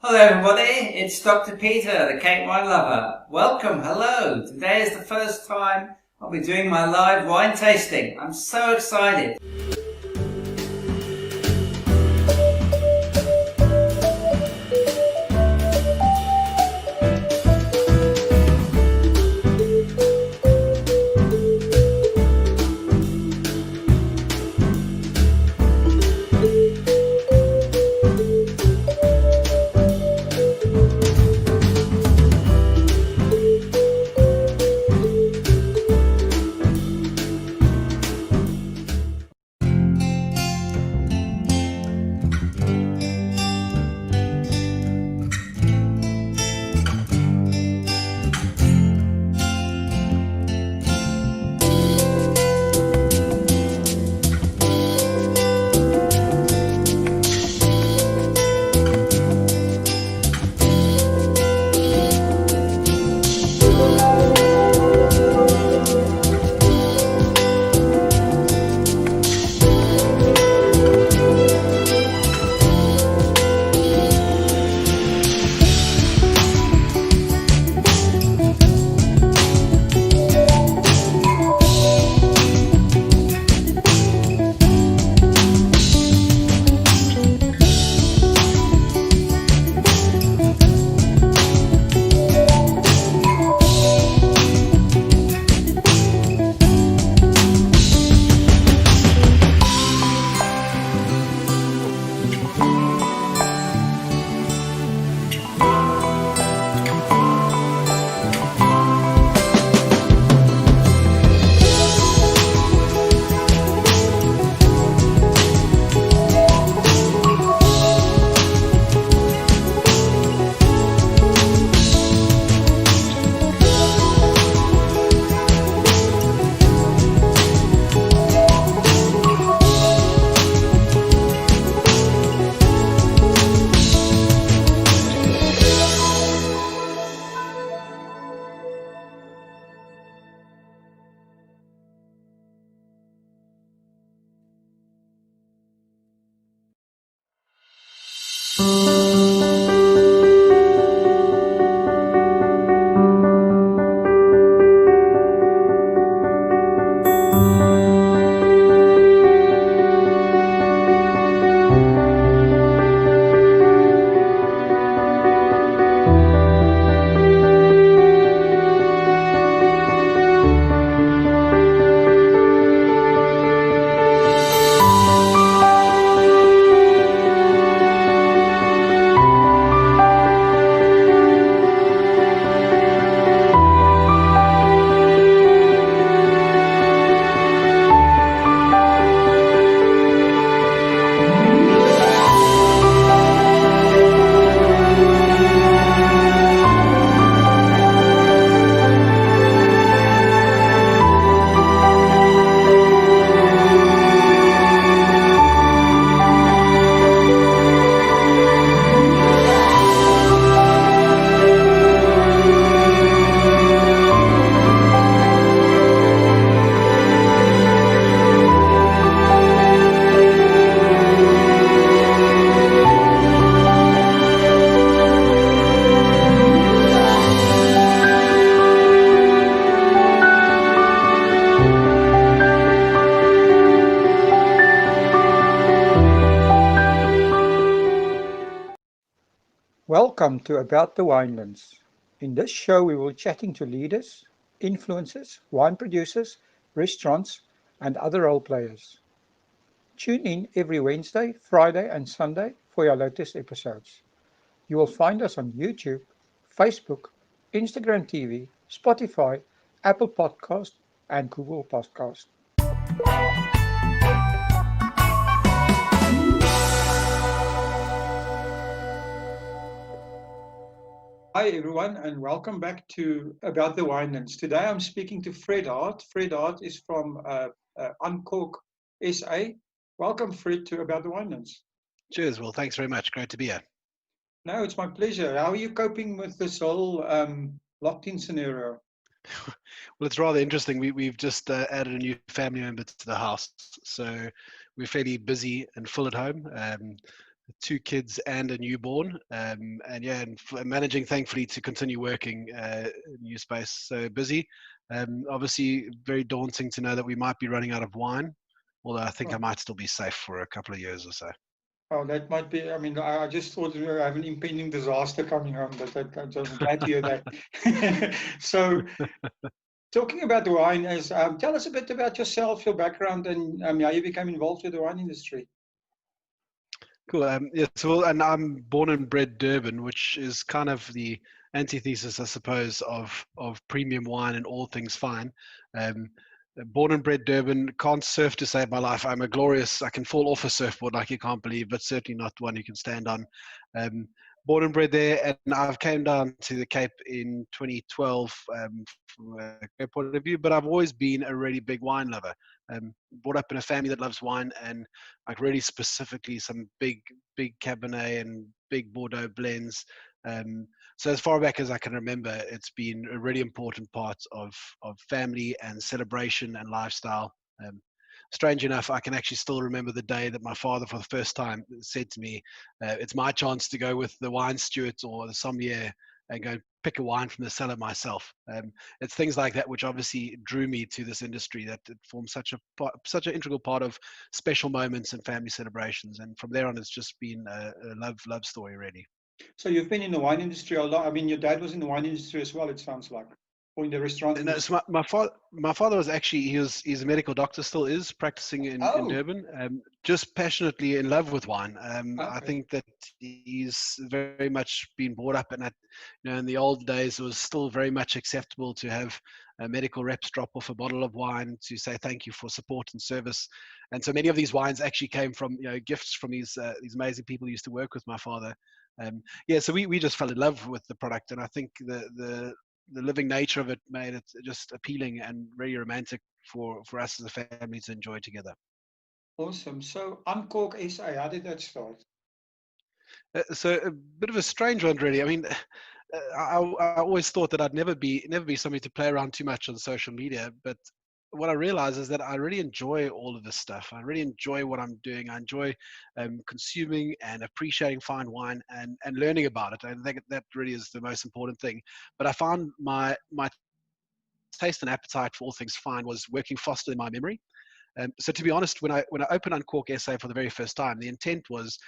Hello everybody, it's Dr. Peter, the cake wine lover. Welcome, hello. Today is the first time I'll be doing my live wine tasting. I'm so excited. Welcome to About the Winelands. In this show, we will be chatting to leaders, influencers, wine producers, restaurants, and other role players. Tune in every Wednesday, Friday, and Sunday for your latest episodes. You will find us on YouTube, Facebook, Instagram TV, Spotify, Apple Podcast, and Google Podcast. Hi everyone, and welcome back to About the Winelands. Today I'm speaking to Fred Hart. Fred Hart is from Uncork, SA. Welcome, Fred, to About the Winelands. Cheers. Well, thanks very much. Great to be here. No, it's my pleasure. How are you coping with this whole locked-in scenario? Well, it's rather interesting. We've just added a new family member to the house, so we're fairly busy and full at home. 2 kids and a newborn, and yeah, and managing thankfully to continue working in new space. So busy. Obviously, very daunting to know that we might be running out of wine. Although I think I might still be safe for a couple of years or so. Oh, that might be. I mean, I just thought we have an impending disaster coming on, but I'm glad to hear that. So, talking about the wine, tell us a bit about yourself, your background, and how you became involved with the wine industry. Cool. Yes, well, and I'm born and bred Durban, which is kind of the antithesis, I suppose, of premium wine and all things fine. Born and bred Durban, can't surf to save my life. I can fall off a surfboard like you can't believe, but certainly not one you can stand on. Born and bred there, and I've came down to the Cape in 2012 from a point of view, but I've always been a really big wine lover. Brought up in a family that loves wine, and like really specifically some big Cabernet and big Bordeaux blends. So as far back as I can remember, it's been a really important part of family and celebration and lifestyle. Strange enough, I can actually still remember the day that my father for the first time said to me, it's my chance to go with the wine steward or the sommelier and go pick a wine from the cellar myself. It's things like that which obviously drew me to this industry, that it forms such an integral part of special moments and family celebrations. And from there on, it's just been a love story, really. So you've been in the wine industry a lot. I mean, your dad was in the wine industry as well, it sounds like, or in the restaurant industry. No, so my father was actually, he's a medical doctor, still is practicing in Durban, just passionately in love with wine. I think that he's very much been brought up in that, in the old days, it was still very much acceptable to have medical reps drop off a bottle of wine to say thank you for support and service. And so many of these wines actually came from, gifts from these amazing people who used to work with my father. So we just fell in love with the product, and I think the living nature of it made it just appealing and very romantic for us as a family to enjoy together. Awesome. So Uncork SA, how did that start? So a bit of a strange one, really. I mean, I always thought that I'd never be somebody to play around too much on social media, but what I realize is that I really enjoy all of this stuff. I really enjoy what I'm doing. I enjoy consuming and appreciating fine wine and learning about it. I think that really is the most important thing. But I found my taste and appetite for all things fine was working faster in my memory. So to be honest, when I opened Uncork SA for the very first time, the intent was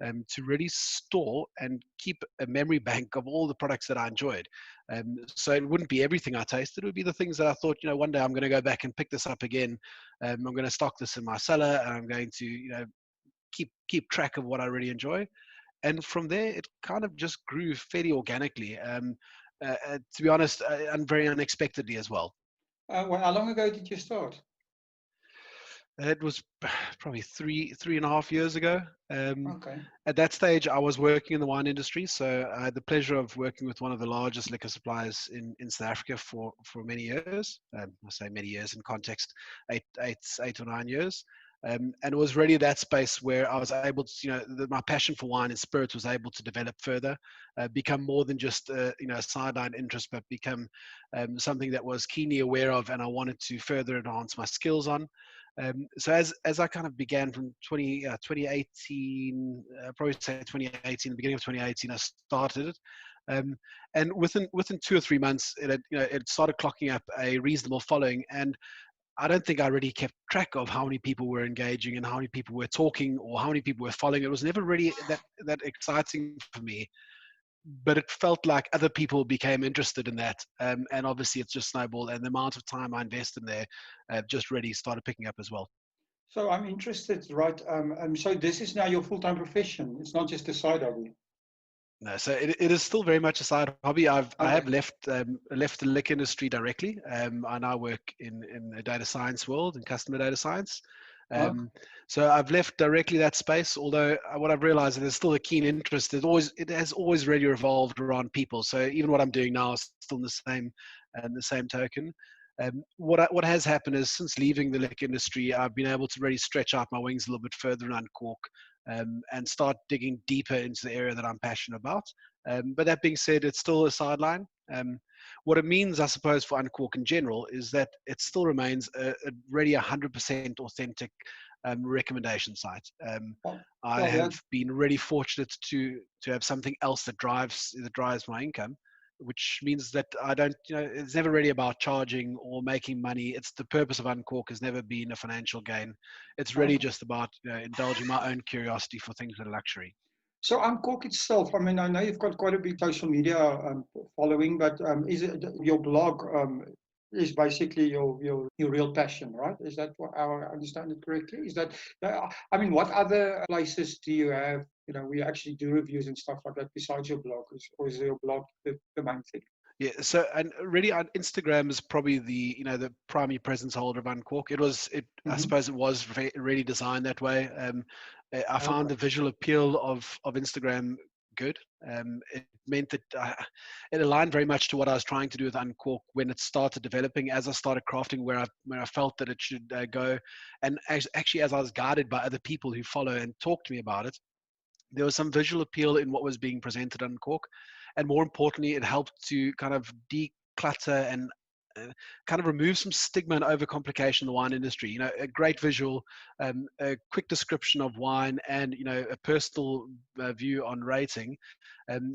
to really store and keep a memory bank of all the products that I enjoyed. So it wouldn't be everything I tasted. It would be the things that I thought, one day I'm going to go back and pick this up again. I'm going to stock this in my cellar, and I'm going to, keep track of what I really enjoy. And from there, it kind of just grew fairly organically. To be honest, and very unexpectedly as well. How long ago did you start? It was probably three and a half years ago. Okay. At that stage, I was working in the wine industry, so I had the pleasure of working with one of the largest liquor suppliers in South Africa for many years. I say many years in context, eight or 9 years. And it was really that space where I was able to, my passion for wine and spirits was able to develop further, become more than just a sideline interest, but become something that was keenly aware of, and I wanted to further enhance my skills on. So as I kind of began from 2018, probably say 2018, the beginning of 2018, I started it. And within 2 or 3 months, it started clocking up a reasonable following. And I don't think I really kept track of how many people were engaging and how many people were talking or how many people were following. It was never really that exciting for me, but it felt like other people became interested in that. And obviously it's just snowballed, and the amount of time I invested in there just really started picking up as well. So I'm interested, right? So this is now your full-time profession. It's not just a side hobby. No, so it is still very much a side hobby. I have left the liquor industry directly. I now work in the data science world, in customer data science. So I've left directly that space, although what I've realized is there's still a keen interest. It has always really revolved around people. So even what I'm doing now is still the same token. What has happened is, since leaving the liquor industry, I've been able to really stretch out my wings a little bit further and Uncork, and start digging deeper into the area that I'm passionate about. But that being said, it's still a sideline. What it means, I suppose, for Uncork in general is that it still remains a really 100% authentic recommendation site. Well, I well, have been really fortunate to have something else that drives my income, which means that I don't, it's never really about charging or making money. It's the purpose of Uncork has never been a financial gain. It's really just about indulging my own curiosity for things that are luxury. So Uncork itself, I mean, I know you've got quite a big social media following, but is it your blog is basically your real passion, right? Is that what I understand it correctly? Is that, I mean, what other places do you have, where you actually do reviews and stuff like that besides your blog? Or is your blog the main thing? Yeah, so and really on Instagram is probably the the primary presence holder of Uncork. I suppose it was really designed that way. I found the visual appeal of Instagram good. It meant that it aligned very much to what I was trying to do with Uncork when it started developing. As I started crafting where I felt that it should go, and actually as I was guided by other people who follow and talk to me about it, there was some visual appeal in what was being presented on Cork. And more importantly, it helped to kind of declutter and kind of remove some stigma and overcomplication in the wine industry. A great visual, a quick description of wine, and a personal view on rating.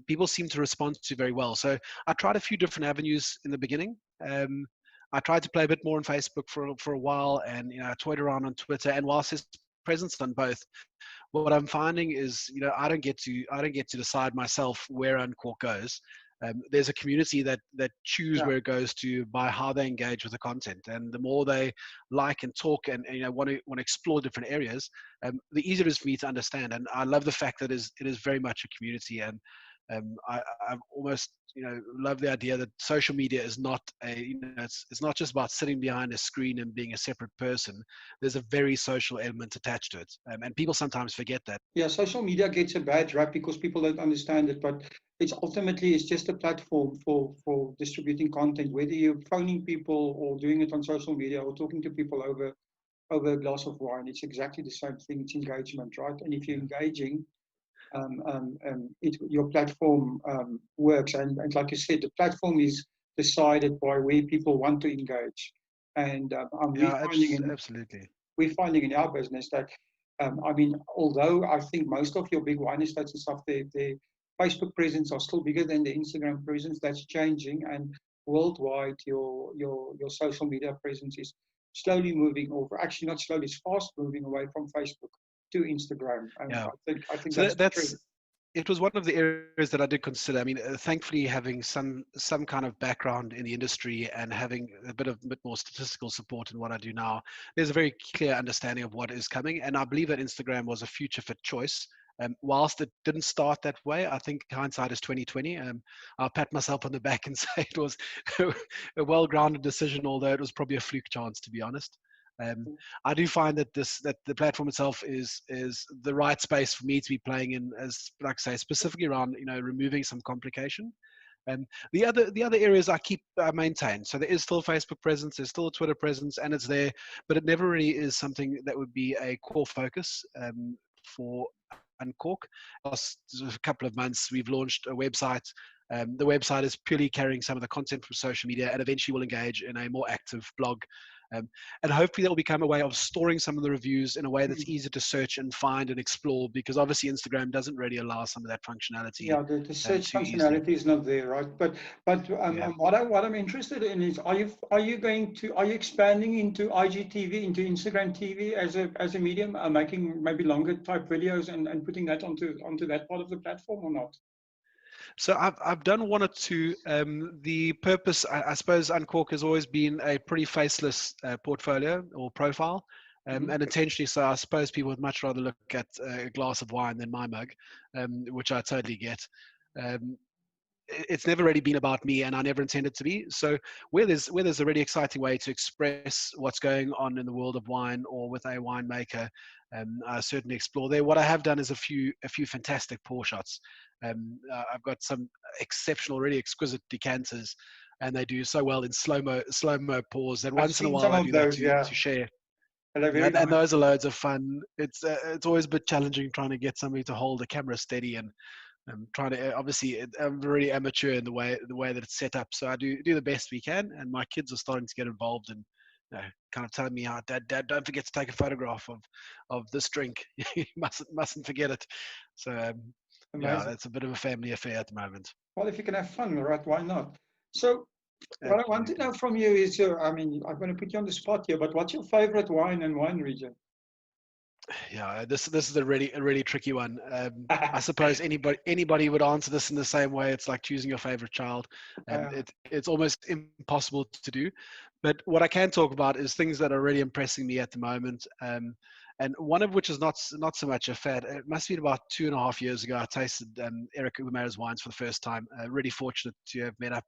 People seem to respond to very well. So I tried a few different avenues in the beginning. I tried to play a bit more on Facebook for a while, and I toyed around on Twitter. And whilst there's presence on both, what I'm finding is, I don't get to decide myself where Uncork goes. There's a community that choose where it goes to by how they engage with the content, and the more they like and talk and want to explore different areas, the easier it is for me to understand. And I love the fact that it is very much a community. And I've almost love the idea that social media is not it's not just about sitting behind a screen and being a separate person. There's a very social element attached to it, and people sometimes forget that. Yeah, social media gets a bad rap because people don't understand it, but it's just a platform for distributing content, whether you're phoning people or doing it on social media or talking to people over a glass of wine. It's exactly the same thing. It's engagement, right? And if you're engaging, your platform works. And like you said, the platform is decided by where people want to engage. And absolutely. We're finding in our business that, I mean, although I think most of your big wine estates and stuff, their Facebook presence are still bigger than the Instagram presence. That's changing, and worldwide, your social media presence is slowly moving over. Actually, not slowly; it's fast moving away from Facebook to Instagram. And I think so that's it was one of the areas that I did consider. I mean, thankfully, having some kind of background in the industry and having a bit more statistical support in what I do now, there's a very clear understanding of what is coming. And I believe that Instagram was a future fit choice. Whilst it didn't start that way, I think hindsight is 2020. I'll pat myself on the back and say it was a well-grounded decision, although it was probably a fluke chance, to be honest. I do find that the platform itself is the right space for me to be playing in, as like I say, specifically around removing some complication. The other areas I maintain. So there is still Facebook presence, there's still a Twitter presence, and it's there, but it never really is something that would be a core focus for Uncork. Last a couple of months, we've launched a website. The website is purely carrying some of the content from social media, and eventually will engage in a more active blog. And hopefully that will become a way of storing some of the reviews in a way that's easier to search and find and explore, because obviously Instagram doesn't really allow some of that functionality. Yeah, the search functionality is not there, right? But what I'm interested in is, are you expanding into IGTV, into Instagram TV as a medium, making maybe longer type videos and putting that onto that part of the platform, or not? So I've done one or two. The purpose, I suppose, Uncork has always been a pretty faceless portfolio or profile, and intentionally so. I suppose people would much rather look at a glass of wine than my mug, which I totally get. It's never really been about me, and I never intended to be. So where there's a really exciting way to express what's going on in the world of wine or with a winemaker, I certainly explore there. What I have done is a few fantastic pour shots. I've got some exceptional, really exquisite decanters, and they do so well in slow-mo pours. And once in a while I do that to share. And those are loads of fun. It's always a bit challenging trying to get somebody to hold the camera steady, and trying to, obviously I'm very amateur in the way that it's set up. So I do the best we can, and my kids are starting to get involved in kind of telling me, Dad, don't forget to take a photograph of this drink. You mustn't forget it. So yeah, Amazing. it's a bit of a family affair at the moment. Well, if you can have fun, right? Why not? So, what I want to Absolutely. know from you is I mean, I'm going to put you on the spot here, but what's your favorite wine and wine region? Yeah, this is a really tricky one. I suppose anybody would answer this in the same way. It's like choosing your favorite child. It's almost impossible to do. But what I can talk about is things that are really impressing me at the moment. And one of which is not so much a fad. It must have been about 2.5 years ago. I tasted Eric Umare's wines for the first time. Really fortunate to have met up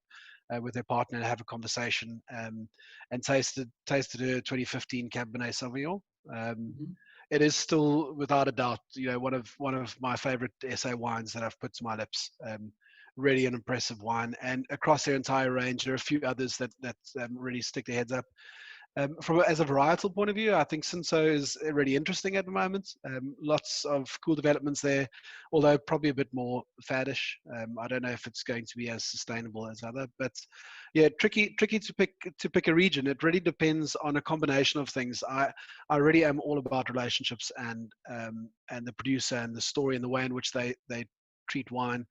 with her partner and have a conversation, and tasted her 2015 Cabernet Sauvignon. It is still, without a doubt, one of my favorite SA wines that I've put to my lips. Really an impressive wine, and across their entire range, there are a few others that really stick their heads up. As a varietal point of view, I think Cinsault is really interesting at the moment. Lots of cool developments there, although probably a bit more faddish. I don't know if it's going to be as sustainable as other, but yeah, tricky to pick a region. It really depends on a combination of things. I really am all about relationships and the producer and the story and the way in which they treat wine,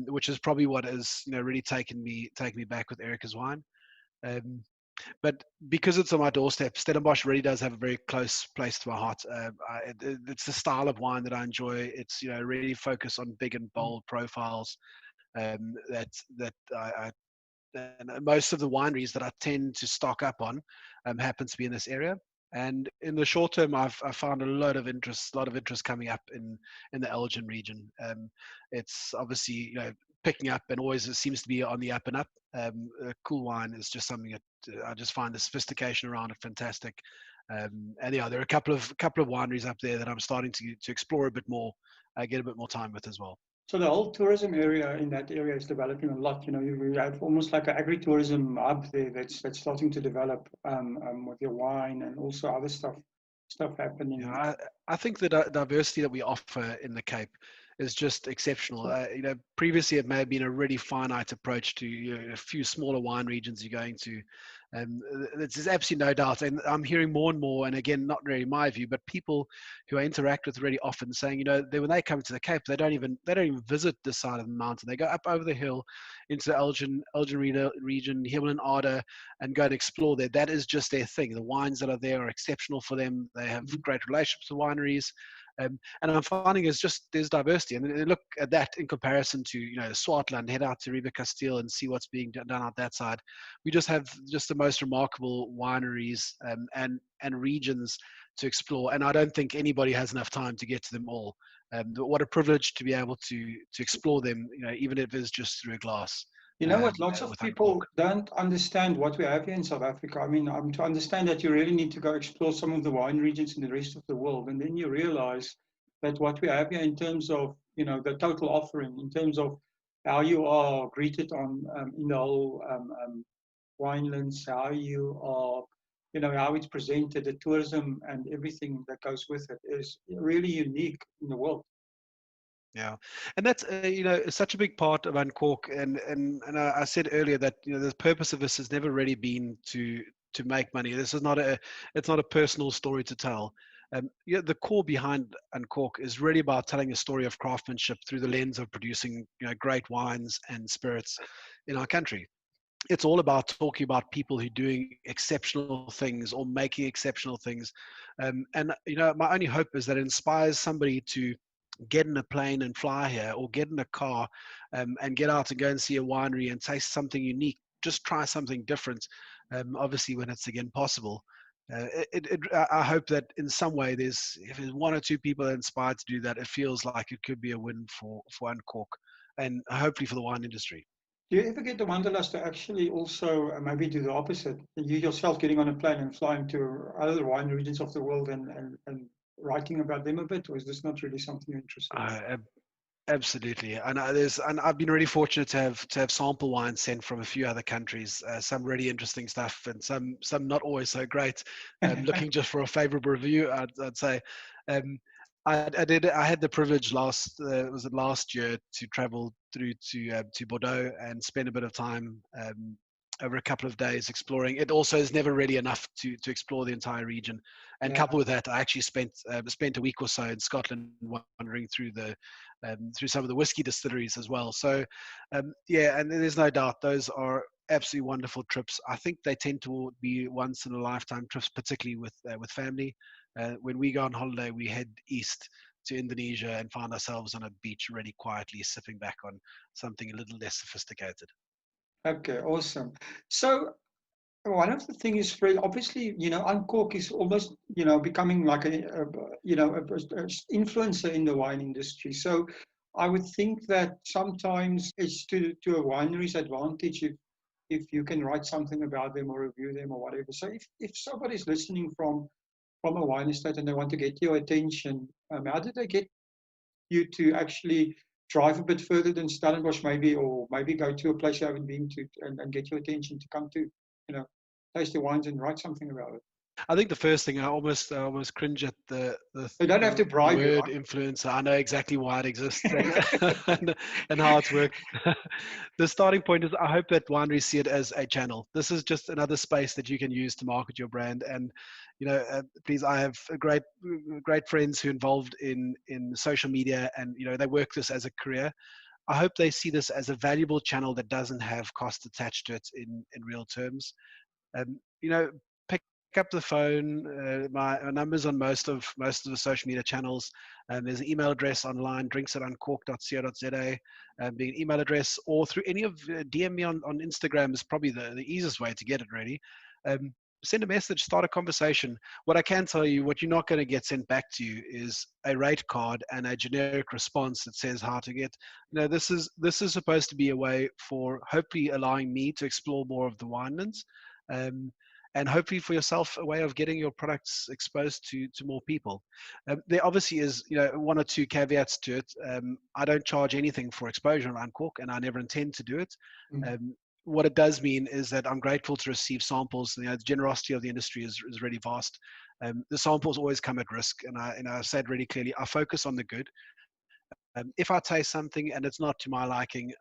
which is probably what has really taken me back with Erica's wine. But because it's on my doorstep, Stellenbosch really does have a very close place to my heart. It's the style of wine that I enjoy. It's really focused on big and bold profiles. That I and most of the wineries that I tend to stock up on happens to be in this area. And in the short term, I've found a lot of interest coming up in the Elgin region. It's obviously picking up, and always it seems to be on the up and up. Cool wine is just something that I just find the sophistication around it fantastic. And yeah, there are a couple of wineries up there that I'm starting to explore a bit more, get a bit more time with as well. So the whole tourism area in that area is developing a lot. You have almost like an agri-tourism hub there that's starting to develop with your wine and also other stuff happening. Yeah, I think the diversity that we offer in the Cape is just exceptional. Previously it may have been a really finite approach to a few smaller wine regions you're going to. There's absolutely no doubt, and I'm hearing more and more, and again, not really my view, but people who I interact with really often saying, when they come to the Cape, they don't even visit this side of the mountain. They go up over the hill into the Elgin region, Hemel and Arder, and go and explore there. That is just their thing. The wines that are there are exceptional for them. They have great relationships with wineries. And I'm finding there's diversity, and they look at that in comparison to Swartland. Head out to Riva Castile and see what's being done out that side. We just have the most remarkable wineries and regions to explore, and I don't think anybody has enough time to get to them all. What a privilege to be able to explore them, even if it's just through a glass. You know what? Lots of people don't understand what we have here in South Africa. I mean, to understand that you really need to go explore some of the wine regions in the rest of the world. And then you realize that what we have here in terms of, the total offering, in terms of how you are greeted in the whole winelands, how you are, how it's presented, the tourism and everything that goes with it is really unique in the world. Yeah, and that's such a big part of Uncork, and I said earlier that the purpose of this has never really been to make money. This is it's not a personal story to tell. The core behind Uncork is really about telling a story of craftsmanship through the lens of producing great wines and spirits in our country. It's all about talking about people who are doing exceptional things or making exceptional things, and my only hope is that it inspires somebody to get in a plane and fly here, or get in a car and get out and go and see a winery and taste something unique. Just try something different. Obviously, when it's again possible. I hope that in some way, if there's one or two people inspired to do that, it feels like it could be a win for Uncork, and hopefully for the wine industry. Do you ever get the wanderlust to actually also maybe do the opposite? You yourself getting on a plane and flying to other wine regions of the world and writing about them a bit, or is this not really something you're interested in? Absolutely, and I've been really fortunate to have sample wines sent from a few other countries. Some really interesting stuff, and some not always so great. Looking just for a favourable review, I'd say. I had the privilege last year to travel through to Bordeaux and spend a bit of time over a couple of days exploring. It also is never really enough to explore the entire region. And coupled with that, I actually spent a week or so in Scotland wandering through through some of the whiskey distilleries as well. So yeah, and there's no doubt those are absolutely wonderful trips. I think they tend to be once in a lifetime trips, particularly with family. When we go on holiday, we head east to Indonesia and find ourselves on a beach really quietly sipping back on something a little less sophisticated. Okay, awesome. So one of the things is very obviously, Uncork is almost, becoming like a influencer in the wine industry. So I would think that sometimes it's to a winery's advantage if you can write something about them or review them or whatever. So if somebody's listening from a wine estate and they want to get your attention, how did they get you to actually drive a bit further than Stellenbosch maybe, or maybe go to a place you haven't been to and get your attention to come to, taste the wines and write something about it? I think the first thing, I almost cringe at the You don't have to bribe word you, right? influencer. I know exactly why it exists and how it's worked. The starting point is I hope that wineries see it as a channel. This is just another space that you can use to market your brand. And please, I have great friends who are involved in social media, and they work this as a career. I hope they see this as a valuable channel that doesn't have cost attached to it in real terms. Pick up the phone. My number's on most of the social media channels. There's an email address online, drinks@uncork.co.za, being an email address, or through any of DM me on Instagram is probably the easiest way to get it, really. Send a message, start a conversation. What I can tell you, what you're not going to get sent back to you is a rate card and a generic response that says how to get. This is supposed to be a way for hopefully allowing me to explore more of the winelands. And hopefully for yourself, a way of getting your products exposed to more people. There obviously is, one or two caveats to it. I don't charge anything for exposure around Cork, and I never intend to do it. What it does mean is that I'm grateful to receive samples. The generosity of the industry is really vast. The samples always come at risk, and I said really clearly, I focus on the good. If I taste something and it's not to my liking,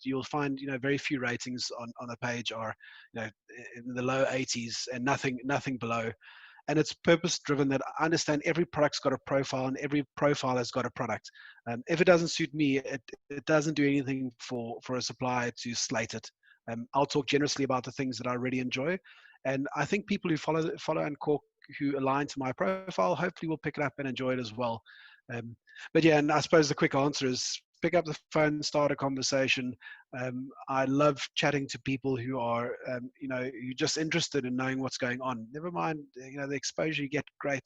you'll find, very few ratings on a page are, in the low 80s and nothing below. And it's purpose driven, that I understand every product's got a profile and every profile has got a product. If it doesn't suit me, it doesn't do anything for a supplier to slate it. I'll talk generously about the things that I really enjoy. And I think people who follow Uncork, who align to my profile, hopefully will pick it up and enjoy it as well. But yeah, and I suppose the quick answer is pick up the phone, start a conversation. I love chatting to people who are, you're just interested in knowing what's going on. Never mind, the exposure you get, great.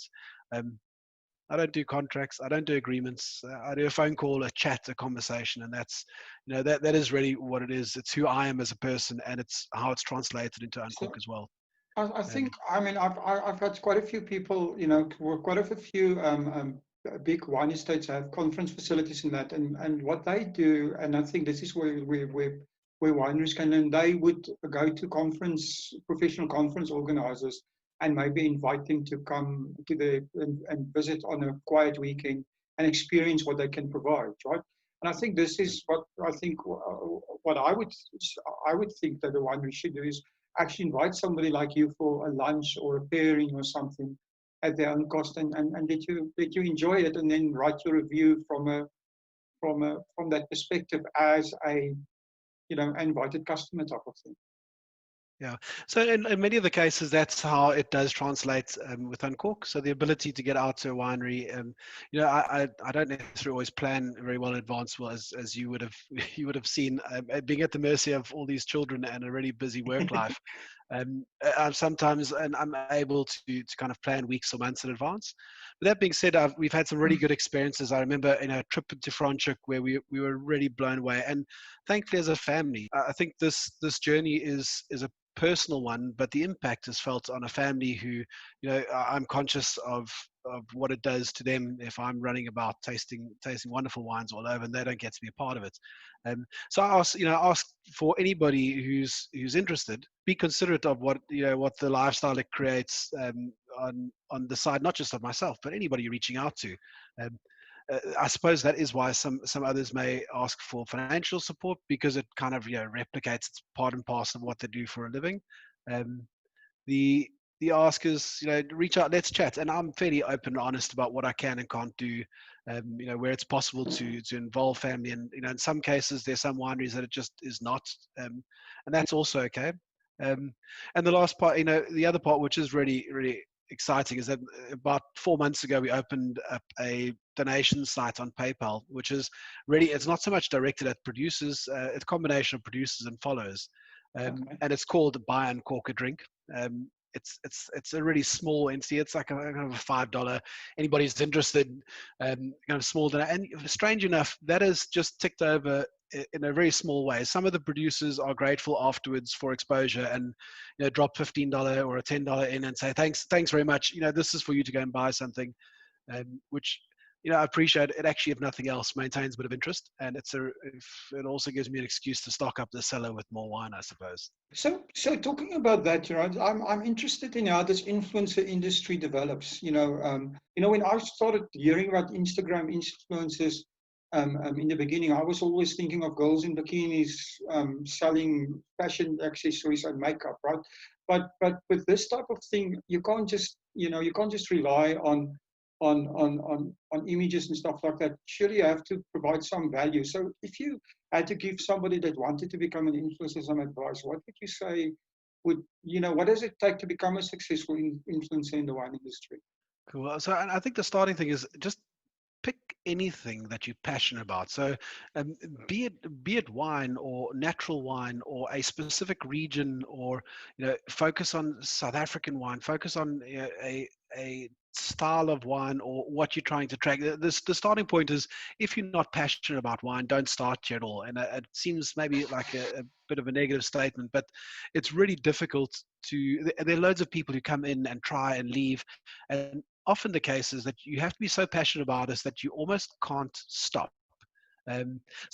I don't do contracts. I don't do agreements. I do a phone call, a chat, a conversation, and that's, that is really what it is. It's who I am as a person, and it's how it's translated into Uncork as well. I think, I've had quite a few people, quite a few big wine estates have conference facilities in that, and what they do, and I think this is where wineries can learn. They would go to professional conference organizers, and maybe invite them to come to and visit on a quiet weekend and experience what they can provide, right? And I think this is what I would think that a winery should do, is actually invite somebody like you for a lunch or a pairing or something at their own cost, and let you enjoy it, and then write your review from that perspective as a invited customer type of thing. Yeah. So in many of the cases, that's how it does translate with Uncork. So the ability to get out to a winery, I don't necessarily always plan very well in advance, as you would have seen, being at the mercy of all these children and a really busy work life. Sometimes, and I'm able to kind of plan weeks or months in advance. But that being said, we've had some really good experiences. I remember in a trip to Franschhoek where we were really blown away, and thankfully as a family, I think this journey is a personal one, but the impact is felt on a family who, I'm conscious of what it does to them if I'm running about tasting wonderful wines all over and they don't get to be a part of it. So I ask for anybody who's interested, be considerate of what the lifestyle it creates on the side, not just of myself, but anybody you're reaching out to. I suppose that is why some others may ask for financial support, because it kind of replicates, it's part and parcel of what they do for a living. The ask is, reach out, let's chat, and I'm fairly open and honest about what I can and can't do. Where it's possible to involve family, and in some cases there's some wineries that it just is not, and that's also okay. And the last part, the other part, which is really, really exciting, is that about 4 months ago we opened up a donation site on PayPal, which is really, it's not so much directed at producers, it's a combination of producers and followers, and it's called Buy and Cork a Drink. It's a really small entity. It's like a kind of a $5. Anybody's interested, kind of small donation. And strange enough, that is just ticked over in a very small way. Some of the producers are grateful afterwards for exposure, and drop $15 or a $10 in and say thanks very much. This is for you to go and buy something, which I appreciate. It actually, if nothing else, maintains a bit of interest, and it also gives me an excuse to stock up the cellar with more wine, I suppose. So talking about that, I'm interested in how this influencer industry develops. When I started hearing about Instagram influencers, in the beginning, I was always thinking of girls in bikinis selling fashion accessories and makeup, right? But with this type of thing, you can't just rely on images and stuff like that. Surely you have to provide some value. So if you had to give somebody that wanted to become an influencer some advice, what would you say? What does it take to become a successful influencer in the wine industry? Cool. So, and I think the starting thing is just pick anything that you're passionate about. So be it wine or natural wine or a specific region, or focus on South African wine, focus on a style of wine, or what you're trying to track. The starting point is, if you're not passionate about wine, don't start here at all. And it seems maybe like a bit of a negative statement, but it's really difficult there are loads of people who come in and try and leave, and often the case is that you have to be so passionate about this that you almost can't stop. So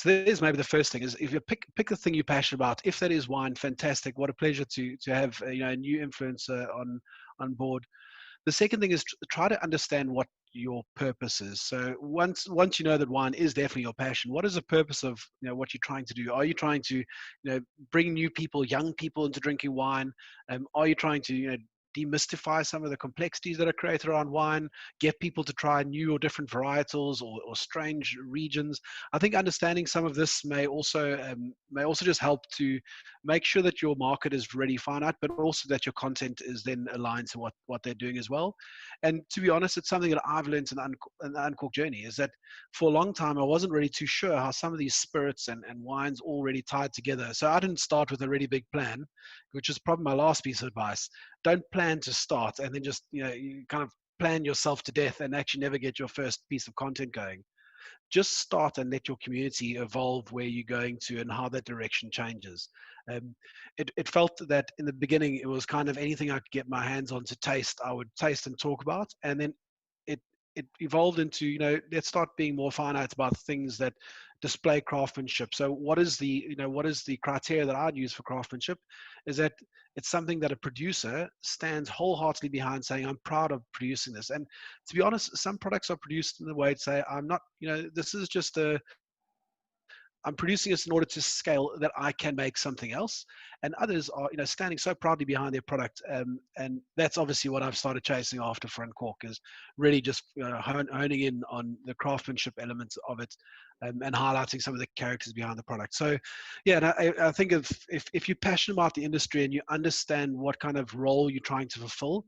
there's maybe the first thing, is if you pick the thing you're passionate about. If that is wine, fantastic. What a pleasure to have a new influencer on board. The second thing is try to understand what your purpose is. So once you know that wine is definitely your passion, what is the purpose of what you're trying to do? Are you trying to bring new people, young people into drinking wine? Are you trying to demystify some of the complexities that are created around wine, get people to try new or different varietals or strange regions? I think understanding some of this may also just help to make sure that your market is really finite, but also that your content is then aligned to what they're doing as well. And to be honest, it's something that I've learned in the Uncorked journey, is that for a long time I wasn't really too sure how some of these spirits and wines all really tied together. So I didn't start with a really big plan, which is probably my last piece of advice. Don't plan to start and then just you kind of plan yourself to death and actually never get your first piece of content going. Just start and let your community evolve where you're going to and how that direction changes. It felt that in the beginning it was kind of anything I could get my hands on to taste, I would taste and talk about, and then it evolved into let's start being more finite about things that display craftsmanship. So what is the criteria that I'd use for craftsmanship? Is that it's something that a producer stands wholeheartedly behind, saying, I'm proud of producing this. And to be honest, some products are produced in the way to say, I'm not, this is just I'm producing this in order to scale that I can make something else. And others are, standing so proudly behind their product. And that's obviously what I've started chasing after for Uncork, is really just honing in on the craftsmanship elements of it, and highlighting some of the characters behind the product. So, yeah, and I think if you're passionate about the industry and you understand what kind of role you're trying to fulfill,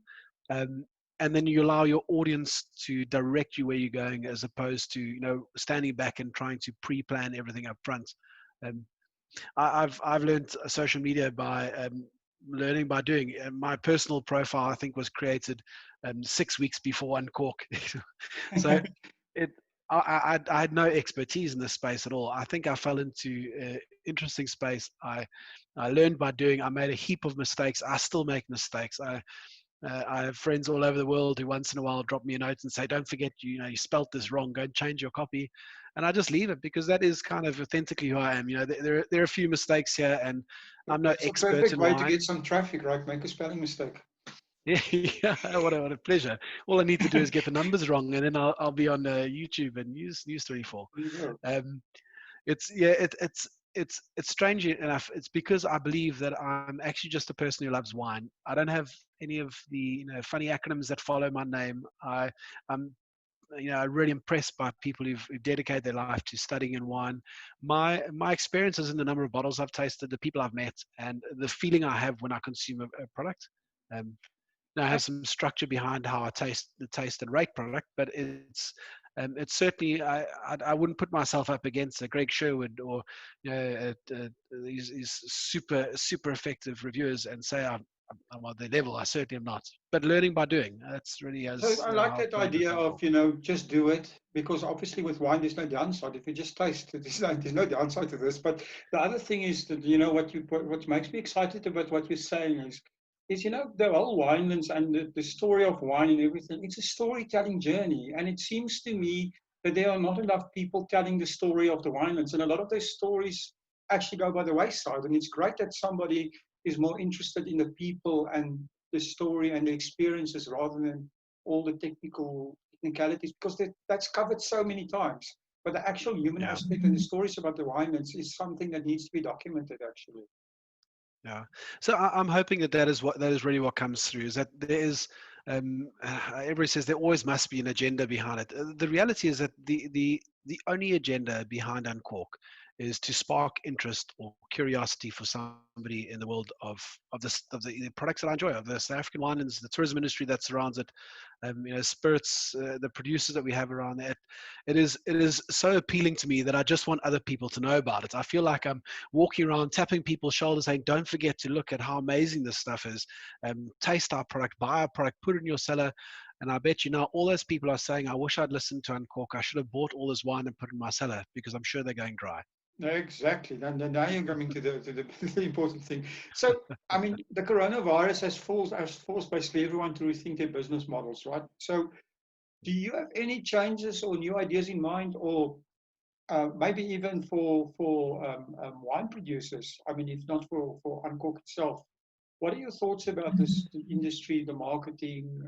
and then you allow your audience to direct you where you're going, as opposed to standing back and trying to pre-plan everything up front. I've learned social media by learning by doing. My personal profile, I think, was created 6 weeks before Uncork. So I had no expertise in this space at all. I think I fell into an interesting space. I learned by doing. I made a heap of mistakes. I still make mistakes. I have friends all over the world who once in a while drop me a note and say, don't forget, you spelt this wrong, go and change your copy. And I just leave it, because that is kind of authentically who I am. There are a few mistakes here, and I'm no expert in wine. It's a perfect way to get some traffic, right? Make a spelling mistake. Yeah, what a pleasure. All I need to do is get the numbers wrong, and then I'll be on YouTube and News 24. Yeah. It's yeah, it's strange enough. It's because I believe that I'm actually just a person who loves wine. I don't have any of the funny acronyms that follow my name. I'm really impressed by people who've dedicated their life to studying in wine. My experiences in the number of bottles I've tasted, the people I've met, and the feeling I have when I consume a product. Now I have some structure behind how I taste and rate product, but it's certainly I wouldn't put myself up against a Greg Sherwood or these super effective reviewers and say I'm on their level. I certainly am not. But learning by doing. That's really So I like how that I've learned with idea of, Uncork. just do it, because obviously with wine, there's no downside. If you just taste it, there's no downside to this. But the other thing is that, what makes me excited about what you're saying is the whole winelands and the story of wine and everything. It's a storytelling journey. And it seems to me that there are not enough people telling the story of the winelands. And a lot of those stories actually go by the wayside. And it's great that somebody is more interested in the people and the story and the experiences rather than all the technicalities, because that's covered so many times. But the actual human Yeah. aspect and the stories about the winelands is something that needs to be documented, actually. Yeah. So I'm hoping that is really what comes through, is that there is, everybody says there always must be an agenda behind it. The reality is that the only agenda behind Uncork is to spark interest or curiosity for somebody in the world of the products that I enjoy, of the South African wine and the tourism industry that surrounds it, spirits, the producers that we have around that. It is so appealing to me that I just want other people to know about it. I feel like I'm walking around tapping people's shoulders saying, don't forget to look at how amazing this stuff is. Taste our product, buy our product, put it in your cellar. And I bet all those people are saying, I wish I'd listened to Uncork. I should have bought all this wine and put it in my cellar, because I'm sure they're going dry. Exactly. Now you're coming to the important thing. So, I mean, the coronavirus has forced basically everyone to rethink their business models, right? So, do you have any changes or new ideas in mind, or maybe even for wine producers? I mean, if not for Uncork itself, what are your thoughts about this, the industry, the marketing,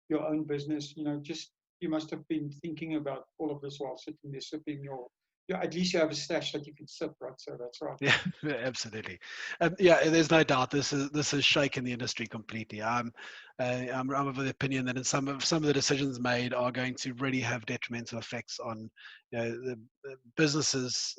your own business? You must have been thinking about all of this while sitting there sipping your. Yeah, at least you have a stash that you can sip, right? So that's right. Yeah, absolutely. Yeah, there's no doubt this has shaken the industry completely. I'm of the opinion that in some of the decisions made are going to really have detrimental effects on the businesses,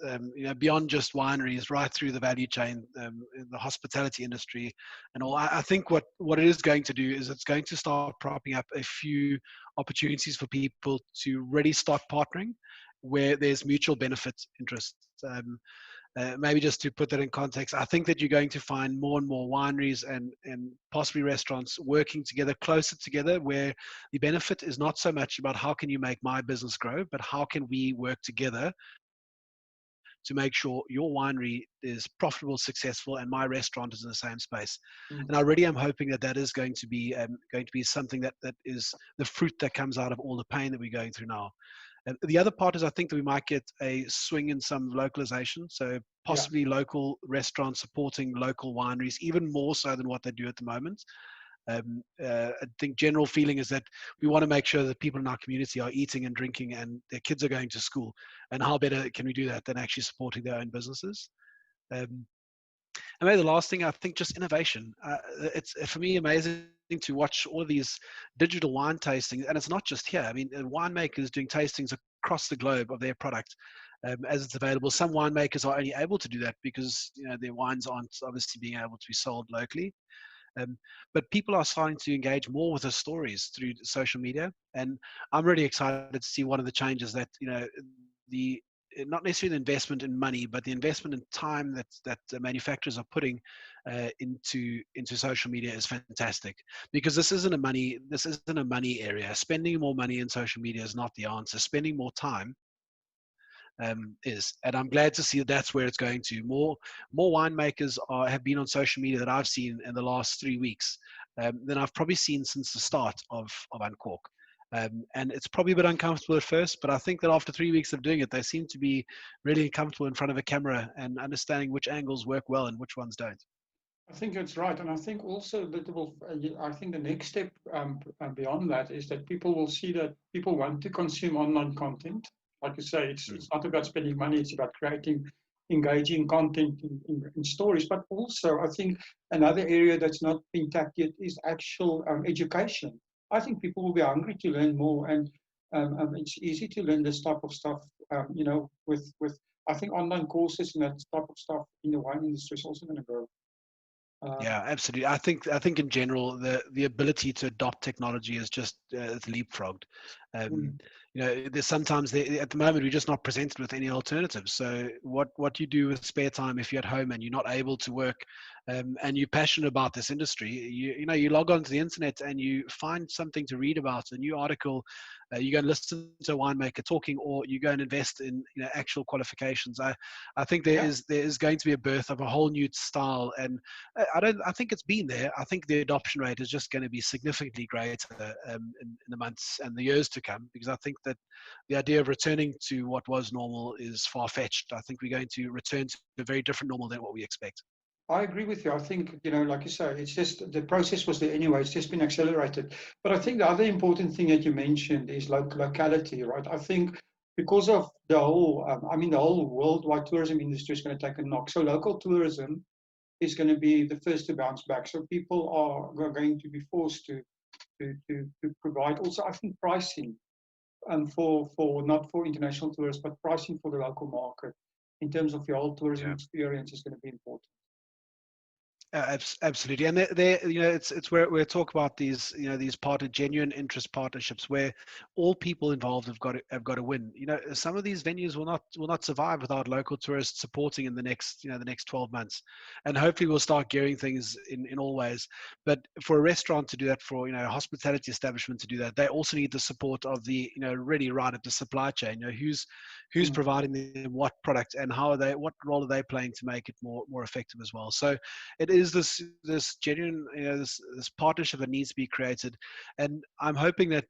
beyond just wineries, right through the value chain, in the hospitality industry and all. I think what it is going to do is it's going to start propping up a few opportunities for people to really start partnering where there's mutual benefit interests. Maybe just to put that in context, I think that you're going to find more and more wineries and possibly restaurants working together, closer together, where the benefit is not so much about how can you make my business grow, but how can we work together to make sure your winery is profitable, successful, and my restaurant is in the same space. And I really am hoping that is going to be something that is the fruit that comes out of all the pain that we're going through now. The other part is I think that we might get a swing in some localization. So possibly local restaurants supporting local wineries, even more so than what they do at the moment. I think general feeling is that we want to make sure that people in our community are eating and drinking and their kids are going to school. And how better can we do that than actually supporting their own businesses? And maybe the last thing, I think just innovation. It's for me amazing to watch all of these digital wine tastings, and it's not just here. I mean, winemakers doing tastings across the globe of their product as it's available. Some winemakers are only able to do that because their wines aren't obviously being able to be sold locally. But people are starting to engage more with the stories through social media, and I'm really excited to see one of the changes that not necessarily the investment in money, but the investment in time that the manufacturers are putting into social media is fantastic. Because this isn't a money area. Spending more money in social media is not the answer. Spending more time is, and I'm glad to see that's where it's going to. More winemakers have been on social media that I've seen in the last 3 weeks than I've probably seen since the start of Uncork. And it's probably a bit uncomfortable at first, but I think that after 3 weeks of doing it, they seem to be really comfortable in front of a camera and understanding which angles work well and which ones don't. I think that's right, and I think also that it will. I think the next step beyond that is that people will see that people want to consume online content. Like you say, it's not about spending money; it's about creating engaging content in stories. But also, I think another area that's not been tapped yet is actual education. I think people will be hungry to learn more, and it's easy to learn this type of stuff. With I think online courses and that type of stuff in the wine industry is also going to grow. Yeah, absolutely. I think in general the ability to adopt technology is just it's leapfrogged. There's sometimes at the moment we're just not presented with any alternatives. So what you do with spare time if you're at home and you're not able to work, and you're passionate about this industry, you log onto the internet and you find something to read about, a new article. You go and listen to a winemaker talking, or you go and invest in actual qualifications. I think there is going to be a birth of a whole new style, and I think it's been there. I think the adoption rate is just going to be significantly greater in the months and the years to come, because I think that the idea of returning to what was normal is far-fetched. I think we're going to return to a very different normal than what we expect. I agree with you. I think, like you say, it's just the process was there anyway. It's just been accelerated. But I think the other important thing that you mentioned is locality, right? I think because of the whole, the whole worldwide tourism industry is going to take a knock. So local tourism is going to be the first to bounce back. So people are going to be forced to provide also, I think, pricing for not for international tourists, but pricing for the local market in terms of your whole tourism experience is going to be important. Absolutely, and it's where we talk about these genuine interest partnerships where all people involved have got to win. Some of these venues will not survive without local tourists supporting in the next 12 months, and hopefully we'll start gearing things in all ways. But for a restaurant to do that, for a hospitality establishment to do that, they also need the support of the really right at the supply chain. Who's providing them what product, and what role are they playing to make it more effective as well. So it is this genuine this partnership that needs to be created, and I'm hoping that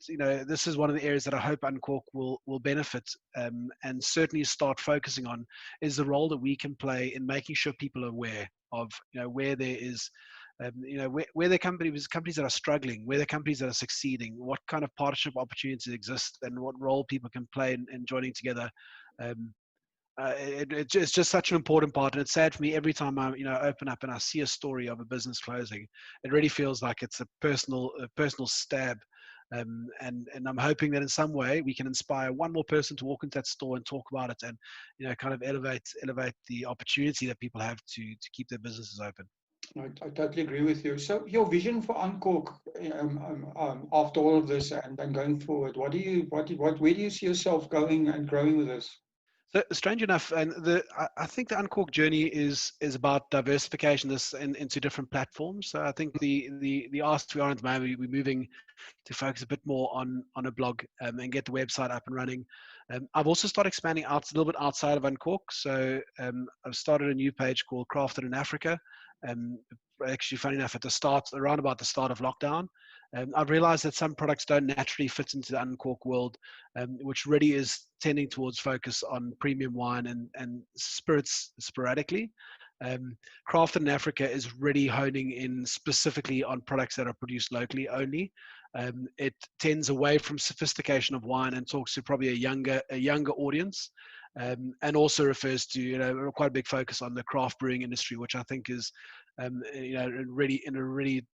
this is one of the areas that I hope Uncork will benefit, and certainly start focusing on, is the role that we can play in making sure people are aware of where there is where there are companies that are struggling, where there are companies that are succeeding, what kind of partnership opportunities exist, and what role people can play in joining together. It's just such an important part, and it's sad for me every time I open up and I see a story of a business closing. It really feels like it's a personal stab, and I'm hoping that in some way we can inspire one more person to walk into that store and talk about it, and kind of elevate the opportunity that people have to keep their businesses open. I totally agree with you. So your vision for Uncork after all of this and going forward, where do you see yourself going and growing with this? So, strange enough, and I think the Uncork journey is about diversification into different platforms. So I think the ask we are at the moment, we're moving to focus a bit more on a blog and get the website up and running. I've also started expanding out a little bit outside of Uncork. So I've started a new page called Crafted in Africa. Actually, funny enough, around about the start of lockdown, I've realized that some products don't naturally fit into the Uncork world, which really is tending towards focus on premium wine and spirits sporadically. Crafted in Africa is really honing in specifically on products that are produced locally only. It tends away from sophistication of wine and talks to probably a younger audience, and also refers to quite a big focus on the craft brewing industry, which I think is really in a really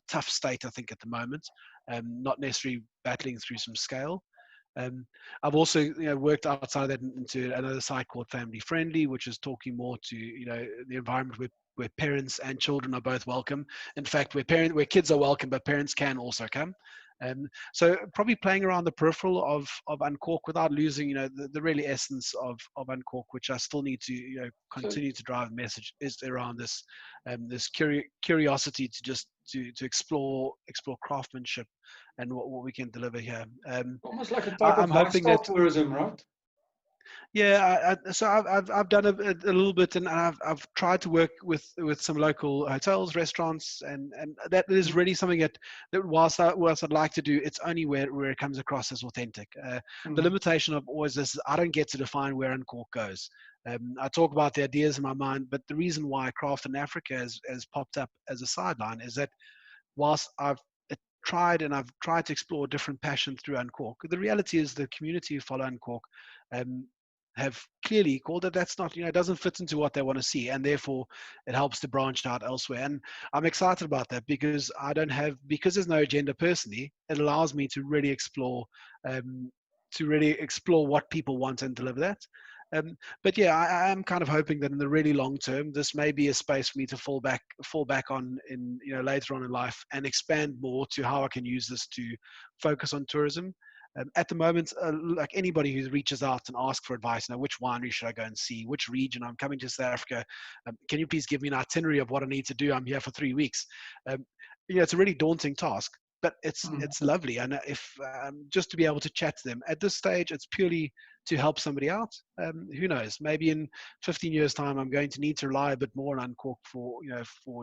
tough state, I think, at the moment, not necessarily battling through some scale. I've also worked outside that into another site called Family Friendly, which is talking more to the environment where parents and children are both welcome. In fact, where kids are welcome, but parents can also come. So probably playing around the peripheral of Uncork without losing the really essence of Uncork, which I still need to continue to drive the message, is around this curiosity to explore craftsmanship and what we can deliver here. Almost like a type of lifestyle tourism, right? Yeah, so I've done a little bit, and I've tried to work with some local hotels, restaurants, and that is really something that whilst I'd like to do, it's only where it comes across as authentic. The limitation of always this is I don't get to define where Uncork goes. I talk about the ideas in my mind, but the reason why Craft in Africa has popped up as a sideline is that whilst I've tried to explore different passions through Uncork, the reality is the community who follow Uncork have clearly called that that's not, it doesn't fit into what they want to see, and therefore it helps to branch out elsewhere. And I'm excited about that because because there's no agenda personally, it allows me to really explore what people want and deliver that. But yeah, I am kind of hoping that in the really long term, this may be a space for me to fall back on in later on in life and expand more to how I can use this to focus on tourism. At the moment, like anybody who reaches out and asks for advice, which winery should I go and see, which region, I'm coming to South Africa, can you please give me an itinerary of what I need to do? I'm here for 3 weeks. It's a really daunting task, but it's lovely. And if just to be able to chat to them at this stage, it's purely to help somebody out. Who knows? Maybe in 15 years' time, I'm going to need to rely a bit more on Uncork for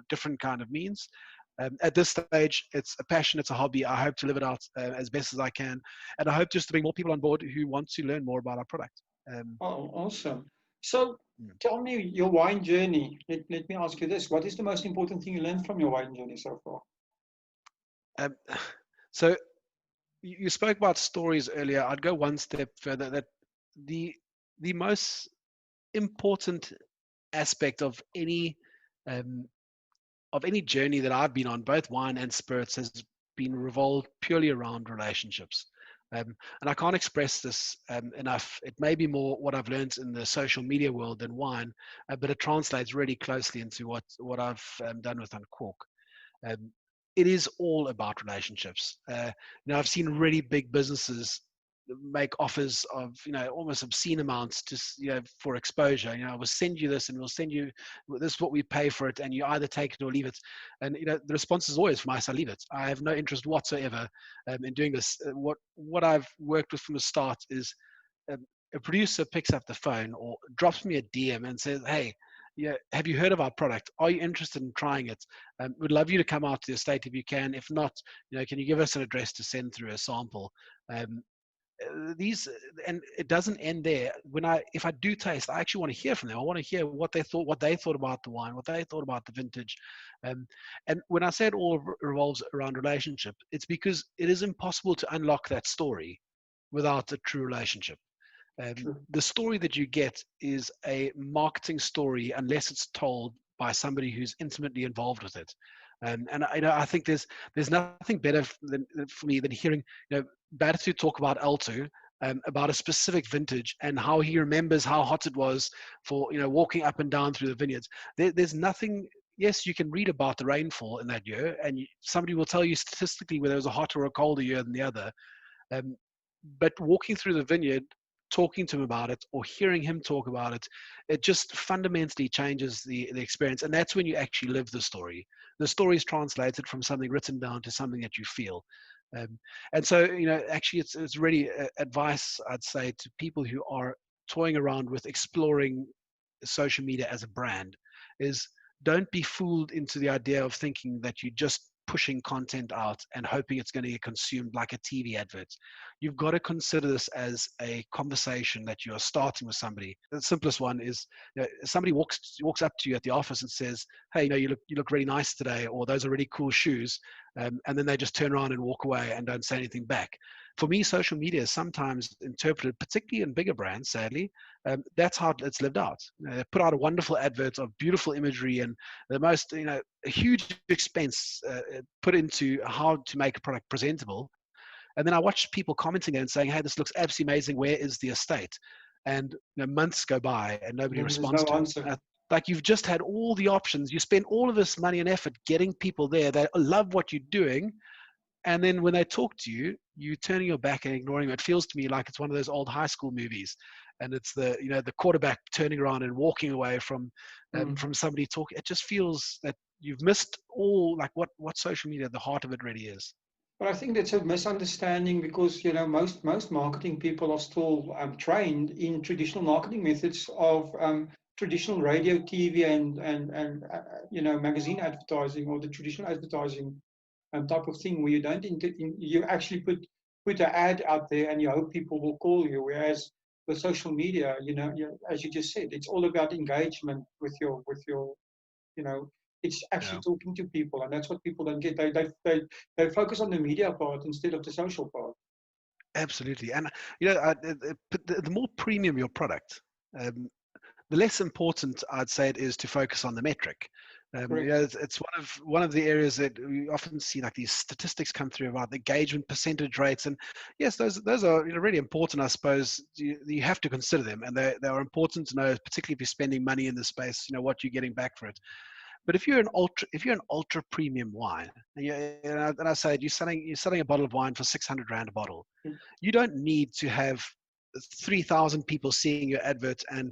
different kind of means. At this stage, it's a passion, it's a hobby. I hope to live it out as best as I can. And I hope just to bring more people on board who want to learn more about our product. Awesome. So tell me your wine journey. Let me ask you this. What is the most important thing you learned from your wine journey so far? So you spoke about stories earlier. I'd go one step further, that the most important aspect of any journey that I've been on, both wine and spirits, has been revolved purely around relationships. And I can't express this enough. It may be more what I've learned in the social media world than wine, but it translates really closely into what I've done with Uncork. It is all about relationships. I've seen really big businesses make offers of almost obscene amounts for exposure. We'll send you this and we'll send you this is what we pay for it, and you either take it or leave it. And the response is always from us, I leave it. I have no interest whatsoever in doing this. What I've worked with from the start is a producer picks up the phone or drops me a DM and says, hey, have you heard of our product? Are you interested in trying it? We'd love you to come out to the estate if you can. If not, can you give us an address to send through a sample? And it doesn't end there. If I do taste, I actually want to hear from them. I want to hear what they thought about the wine, what they thought about the vintage. And when I say it all revolves around relationship, it's because it is impossible to unlock that story without a true relationship. The story that you get is a marketing story unless it's told by somebody who's intimately involved with it. And I think there's nothing better for me than hearing Bartu talk about Alto, about a specific vintage and how he remembers how hot it was for walking up and down through the vineyards. There's nothing. Yes, you can read about the rainfall in that year, and somebody will tell you statistically whether it was a hotter or a colder year than the other. But walking through the vineyard, talking to him about it or hearing him talk about it, it just fundamentally changes the experience. And that's when you actually live the story. The story is translated from something written down to something that you feel. And so, actually it's really advice, I'd say, to people who are toying around with exploring social media as a brand is don't be fooled into the idea of thinking that you're just pushing content out and hoping it's going to get consumed like a TV advert. You've got to consider this as a conversation that you are starting with somebody. The simplest one is somebody walks up to you at the office and says, hey, you look really nice today, or those are really cool shoes. And then they just turn around and walk away and don't say anything back. For me, social media is sometimes interpreted, particularly in bigger brands, sadly, that's how it's lived out. They put out a wonderful advert of beautiful imagery and the most, a huge expense put into how to make a product presentable. And then I watch people commenting and saying, hey, this looks absolutely amazing. Where is the estate? And months go by and nobody responds to it. Like, you've just had all the options. You spend all of this money and effort getting people there that love what you're doing. And then when they talk to you, you turning your back and ignoring them. It feels to me like it's one of those old high school movies. And it's the quarterback turning around and walking away from somebody talking. It just feels that you've missed all, like, what social media, the heart of it really is. But I think that's a misunderstanding because, most marketing people are still trained in traditional marketing methods of traditional radio, TV, and magazine advertising, or the traditional advertising type of thing, where you don't you actually put an ad out there and you hope people will call you. Whereas with social media, as you just said, it's all about engagement with your, it's actually talking to people, and that's what people don't get. They focus on the media part instead of the social part. Absolutely. And, the more premium your product, the less important I'd say it is to focus on the metric. It's one of the areas that we often see, like these statistics come through about the engagement percentage rates, and yes, those are really important. I suppose you have to consider them, and they are important to know, particularly if you're spending money in this space. What you're getting back for it. But if you're an ultra premium wine, and I say you're selling a bottle of wine for 600 rand a bottle, you don't need to have 3,000 people seeing your advert and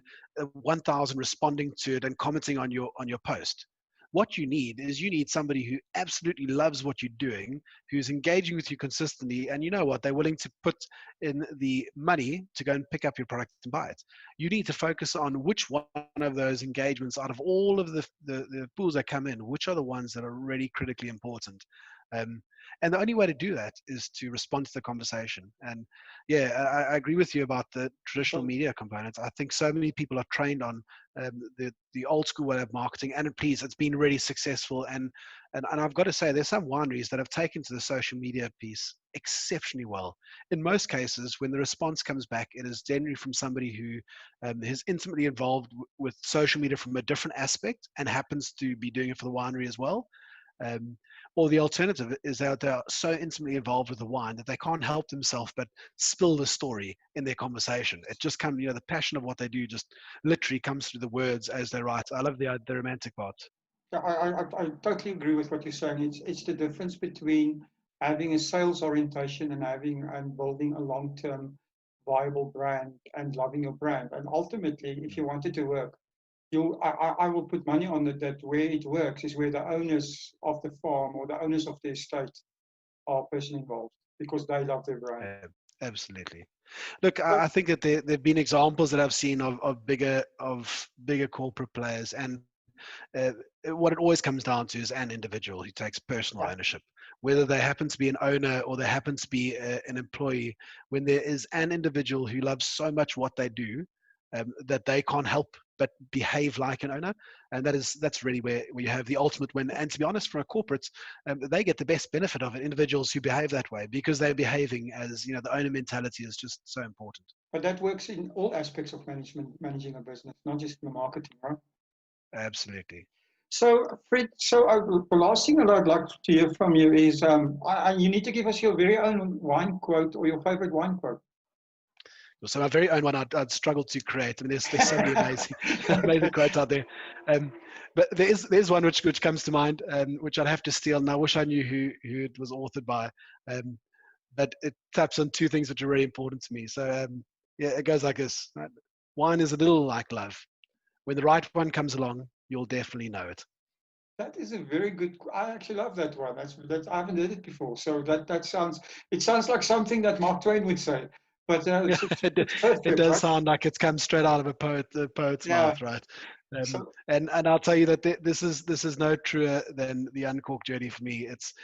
1,000 responding to it and commenting on your post. What you need is somebody who absolutely loves what you're doing, who's engaging with you consistently, and they're willing to put in the money to go and pick up your product and buy it. You need to focus on which one of those engagements out of all of the pools that come in, which are the ones that are really critically important. And the only way to do that is to respond to the conversation. And I agree with you about the traditional media components. I think so many people are trained on the old school way of marketing, and it's been really successful. And I've got to say, there's some wineries that have taken to the social media piece exceptionally well. In most cases, when the response comes back, it is generally from somebody who is intimately involved with social media from a different aspect and happens to be doing it for the winery as well. Or the alternative is that they're so intimately involved with the wine that they can't help themselves but spill the story in their conversation. It just comes, the passion of what they do just literally comes through the words as they write. I love the romantic part. Yeah, I totally agree with what you're saying. It's the difference between having a sales orientation and building a long-term viable brand and loving your brand. And ultimately, if you want it to work, I will put money on it that where it works is where the owners of the farm or the owners of the estate are personally involved because they love their brand. Absolutely. Look, I think that there have been examples that I've seen of bigger corporate players, and what it always comes down to is an individual who takes personal ownership, whether they happen to be an owner or they happen to be an employee. When there is an individual who loves so much what they do that they can't help but behave like an owner, and that's really where you have the ultimate win. And to be honest, for a corporate, they get the best benefit of it. Individuals who behave that way because they're behaving as the owner mentality is just so important. But that works in all aspects of managing a business, not just in the marketing, right? Absolutely. So, Fred, the last thing that I'd like to hear from you is you need to give us your very own wine quote or your favorite wine quote. So my very own one, I'd struggle to create. I mean, there's so many amazing quotes out there. But there's one which comes to mind, which I'd have to steal, and I wish I knew who it was authored by. But it taps on two things which are really important to me. So it goes like this: right? Wine is a little like love. When the right one comes along, you'll definitely know it. That is a very good. I actually love that one. That's I haven't heard it before. So that sounds like something that Mark Twain would say. But it does sound like it's come straight out of a poet's mouth, right? And I'll tell you that this is no truer than the uncorked journey for me. It's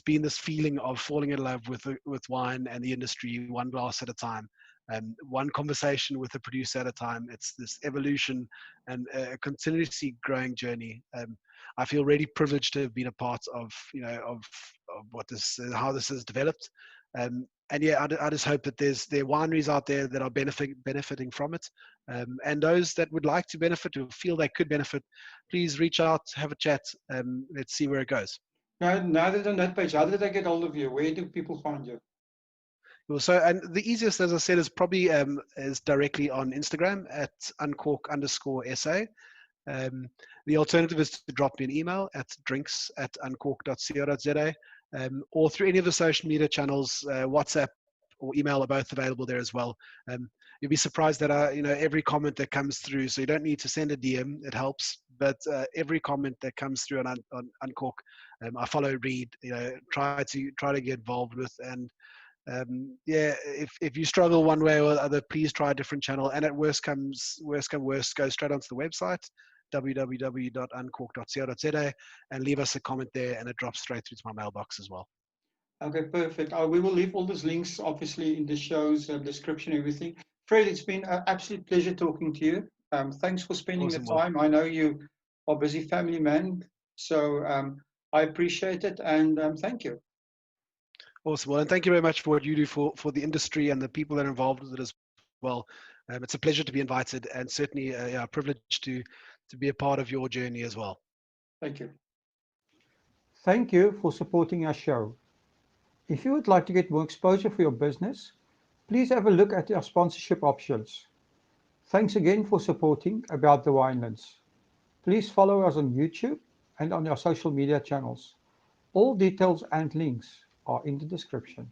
been this feeling of falling in love with wine and the industry, one glass at a time, one conversation with a producer at a time. It's this evolution and a continuously growing journey. I feel really privileged to have been a part of how this has developed. And I just hope that there are wineries out there that are benefiting from it. And those that would like to benefit or feel they could benefit, please reach out, have a chat. Let's see where it goes. Now that on that page, how did they get hold of you? Where do people find you? So, and the easiest, as I said, is probably is directly on Instagram at uncork_SA. The alternative is to drop me an email at drinks@uncork.co.za. Or through any of the social media channels, WhatsApp or email are both available there as well. You'll be surprised that every comment that comes through, so you don't need to send a DM, it helps, but every comment that comes through on Uncork, I follow, read, try to get involved with. And if you struggle one way or the other, please try a different channel, and at worst come worst, go straight onto the website, www.uncork.co.za, and leave us a comment there, and it drops straight through to my mailbox as well. Okay, perfect. We will leave all those links, obviously, in the show's description, everything. Fred, it's been an absolute pleasure talking to you. Thanks for spending Awesome, the Will. time. I know you are a busy family man, so I appreciate it, and thank you. Awesome. Well, and thank you very much for what you do for the industry and the people that are involved with it as well. It's a pleasure to be invited, and certainly a privilege to be a part of your journey as well. Thank you. Thank you for supporting our show. If you would like to get more exposure for your business, please have a look at our sponsorship options. Thanks again for supporting About the Winelands. Please follow us on YouTube and on our social media channels. All details and links are in the description.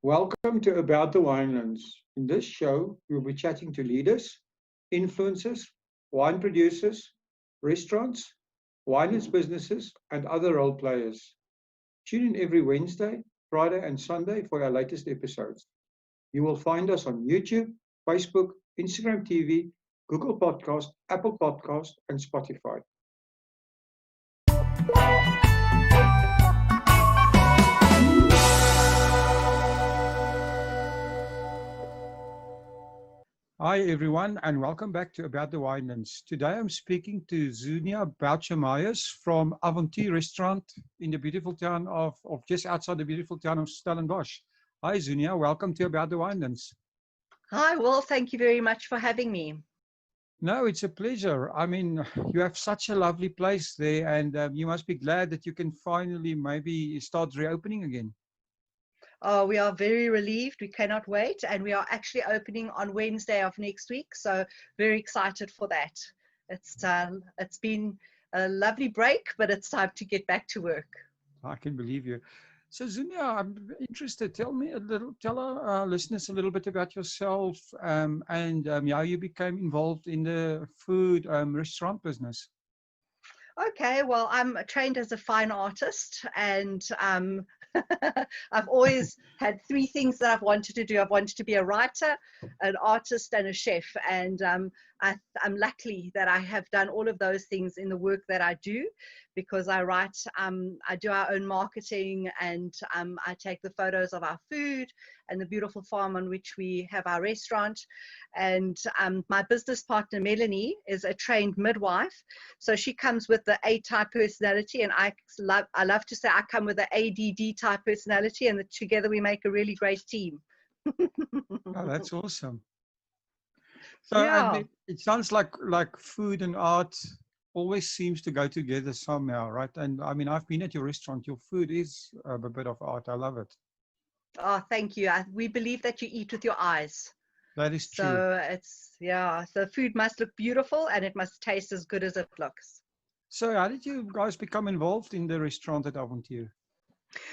Welcome to About the Winelands. In this show, we'll be chatting to leaders, influencers, wine producers, restaurants, winelands businesses, and other role players. Tune in every Wednesday, Friday, and Sunday for our latest episodes. You will find us on YouTube, Facebook, Instagram TV, Google Podcast, Apple Podcast, and Spotify. Hi everyone, and welcome back to About the Winelands. Today I'm speaking to Zunia Boucher-Myers from Avontuur Restaurant in the beautiful town of just outside the beautiful town of Stellenbosch. Hi Zunia, welcome to About the Winelands. Hi, Will. Thank you very much for having me. No, it's a pleasure. I mean, you have such a lovely place there, and you must be glad that you can finally maybe start reopening again. Oh, we are very relieved. We cannot wait. And we are actually opening on Wednesday of next week. So very excited for that. It's been a lovely break, but it's time to get back to work. I can believe you. So Zunia, I'm interested. Tell our listeners a little bit about yourself and how you became involved in the food restaurant business. Okay, well, I'm trained as a fine artist, and I've always had three things that I've wanted to do. I've wanted to be a writer, an artist, and a chef. And I'm lucky that I have done all of those things in the work that I do, because I write, I do our own marketing, and I take the photos of our food and the beautiful farm on which we have our restaurant. And my business partner, Melanie, is a trained midwife. So she comes with the A-type personality, and I love to say I come with the ADD-type personality, and together we make a really great team. Oh, that's awesome. So Yeah. it sounds like food and art always seems to go together somehow, right? And I mean, I've been at your restaurant. Your food is a bit of art. I love it. Oh, thank you. We believe that you eat with your eyes. That is true. So so food must look beautiful, and it must taste as good as it looks. So how did you guys become involved in the restaurant at Avontuur?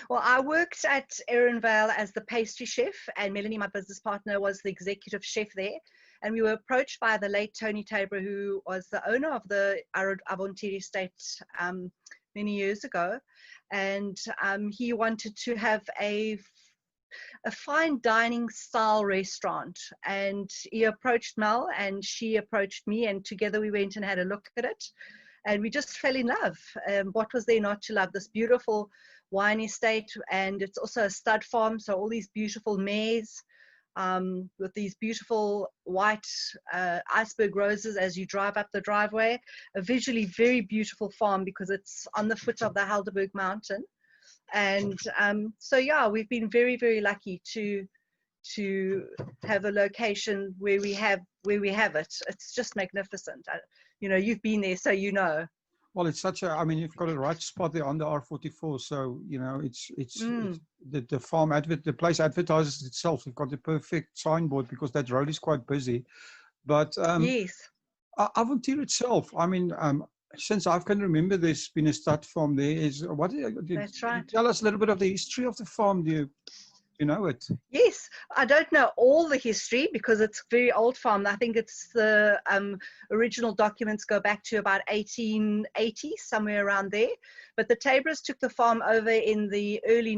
Well, I worked at Vale as the pastry chef, and Melanie, my business partner, was the executive chef there. And we were approached by the late Tony Tabor, who was the owner of the Avontuur estate many years ago. And he wanted to have a fine dining style restaurant. And he approached Mel, and she approached me, and together we went and had a look at it. And we just fell in love. What was there not to love? This beautiful wine estate, and it's also a stud farm, so all these beautiful mares with these beautiful white iceberg roses as you drive up the driveway. A visually very beautiful farm because it's on the foot of the Helderberg mountain. And so yeah, we've been very, very lucky to have a location where we have it. It's just magnificent. You know, you've been there, so you know. Well, it's I mean, you've got a right spot there on the R44. So, you know, it's the farm the place advertises itself. You've got the perfect signboard because that road is quite busy. But yes, Avontuur itself, I mean, since I can remember, there's been a stud farm there. That's right. Tell us a little bit of the history of the farm. Do you know it? Yes, I don't know all the history because it's a very old farm. I think it's the original documents go back to about 1880, somewhere around there. But the Tabors took the farm over in the early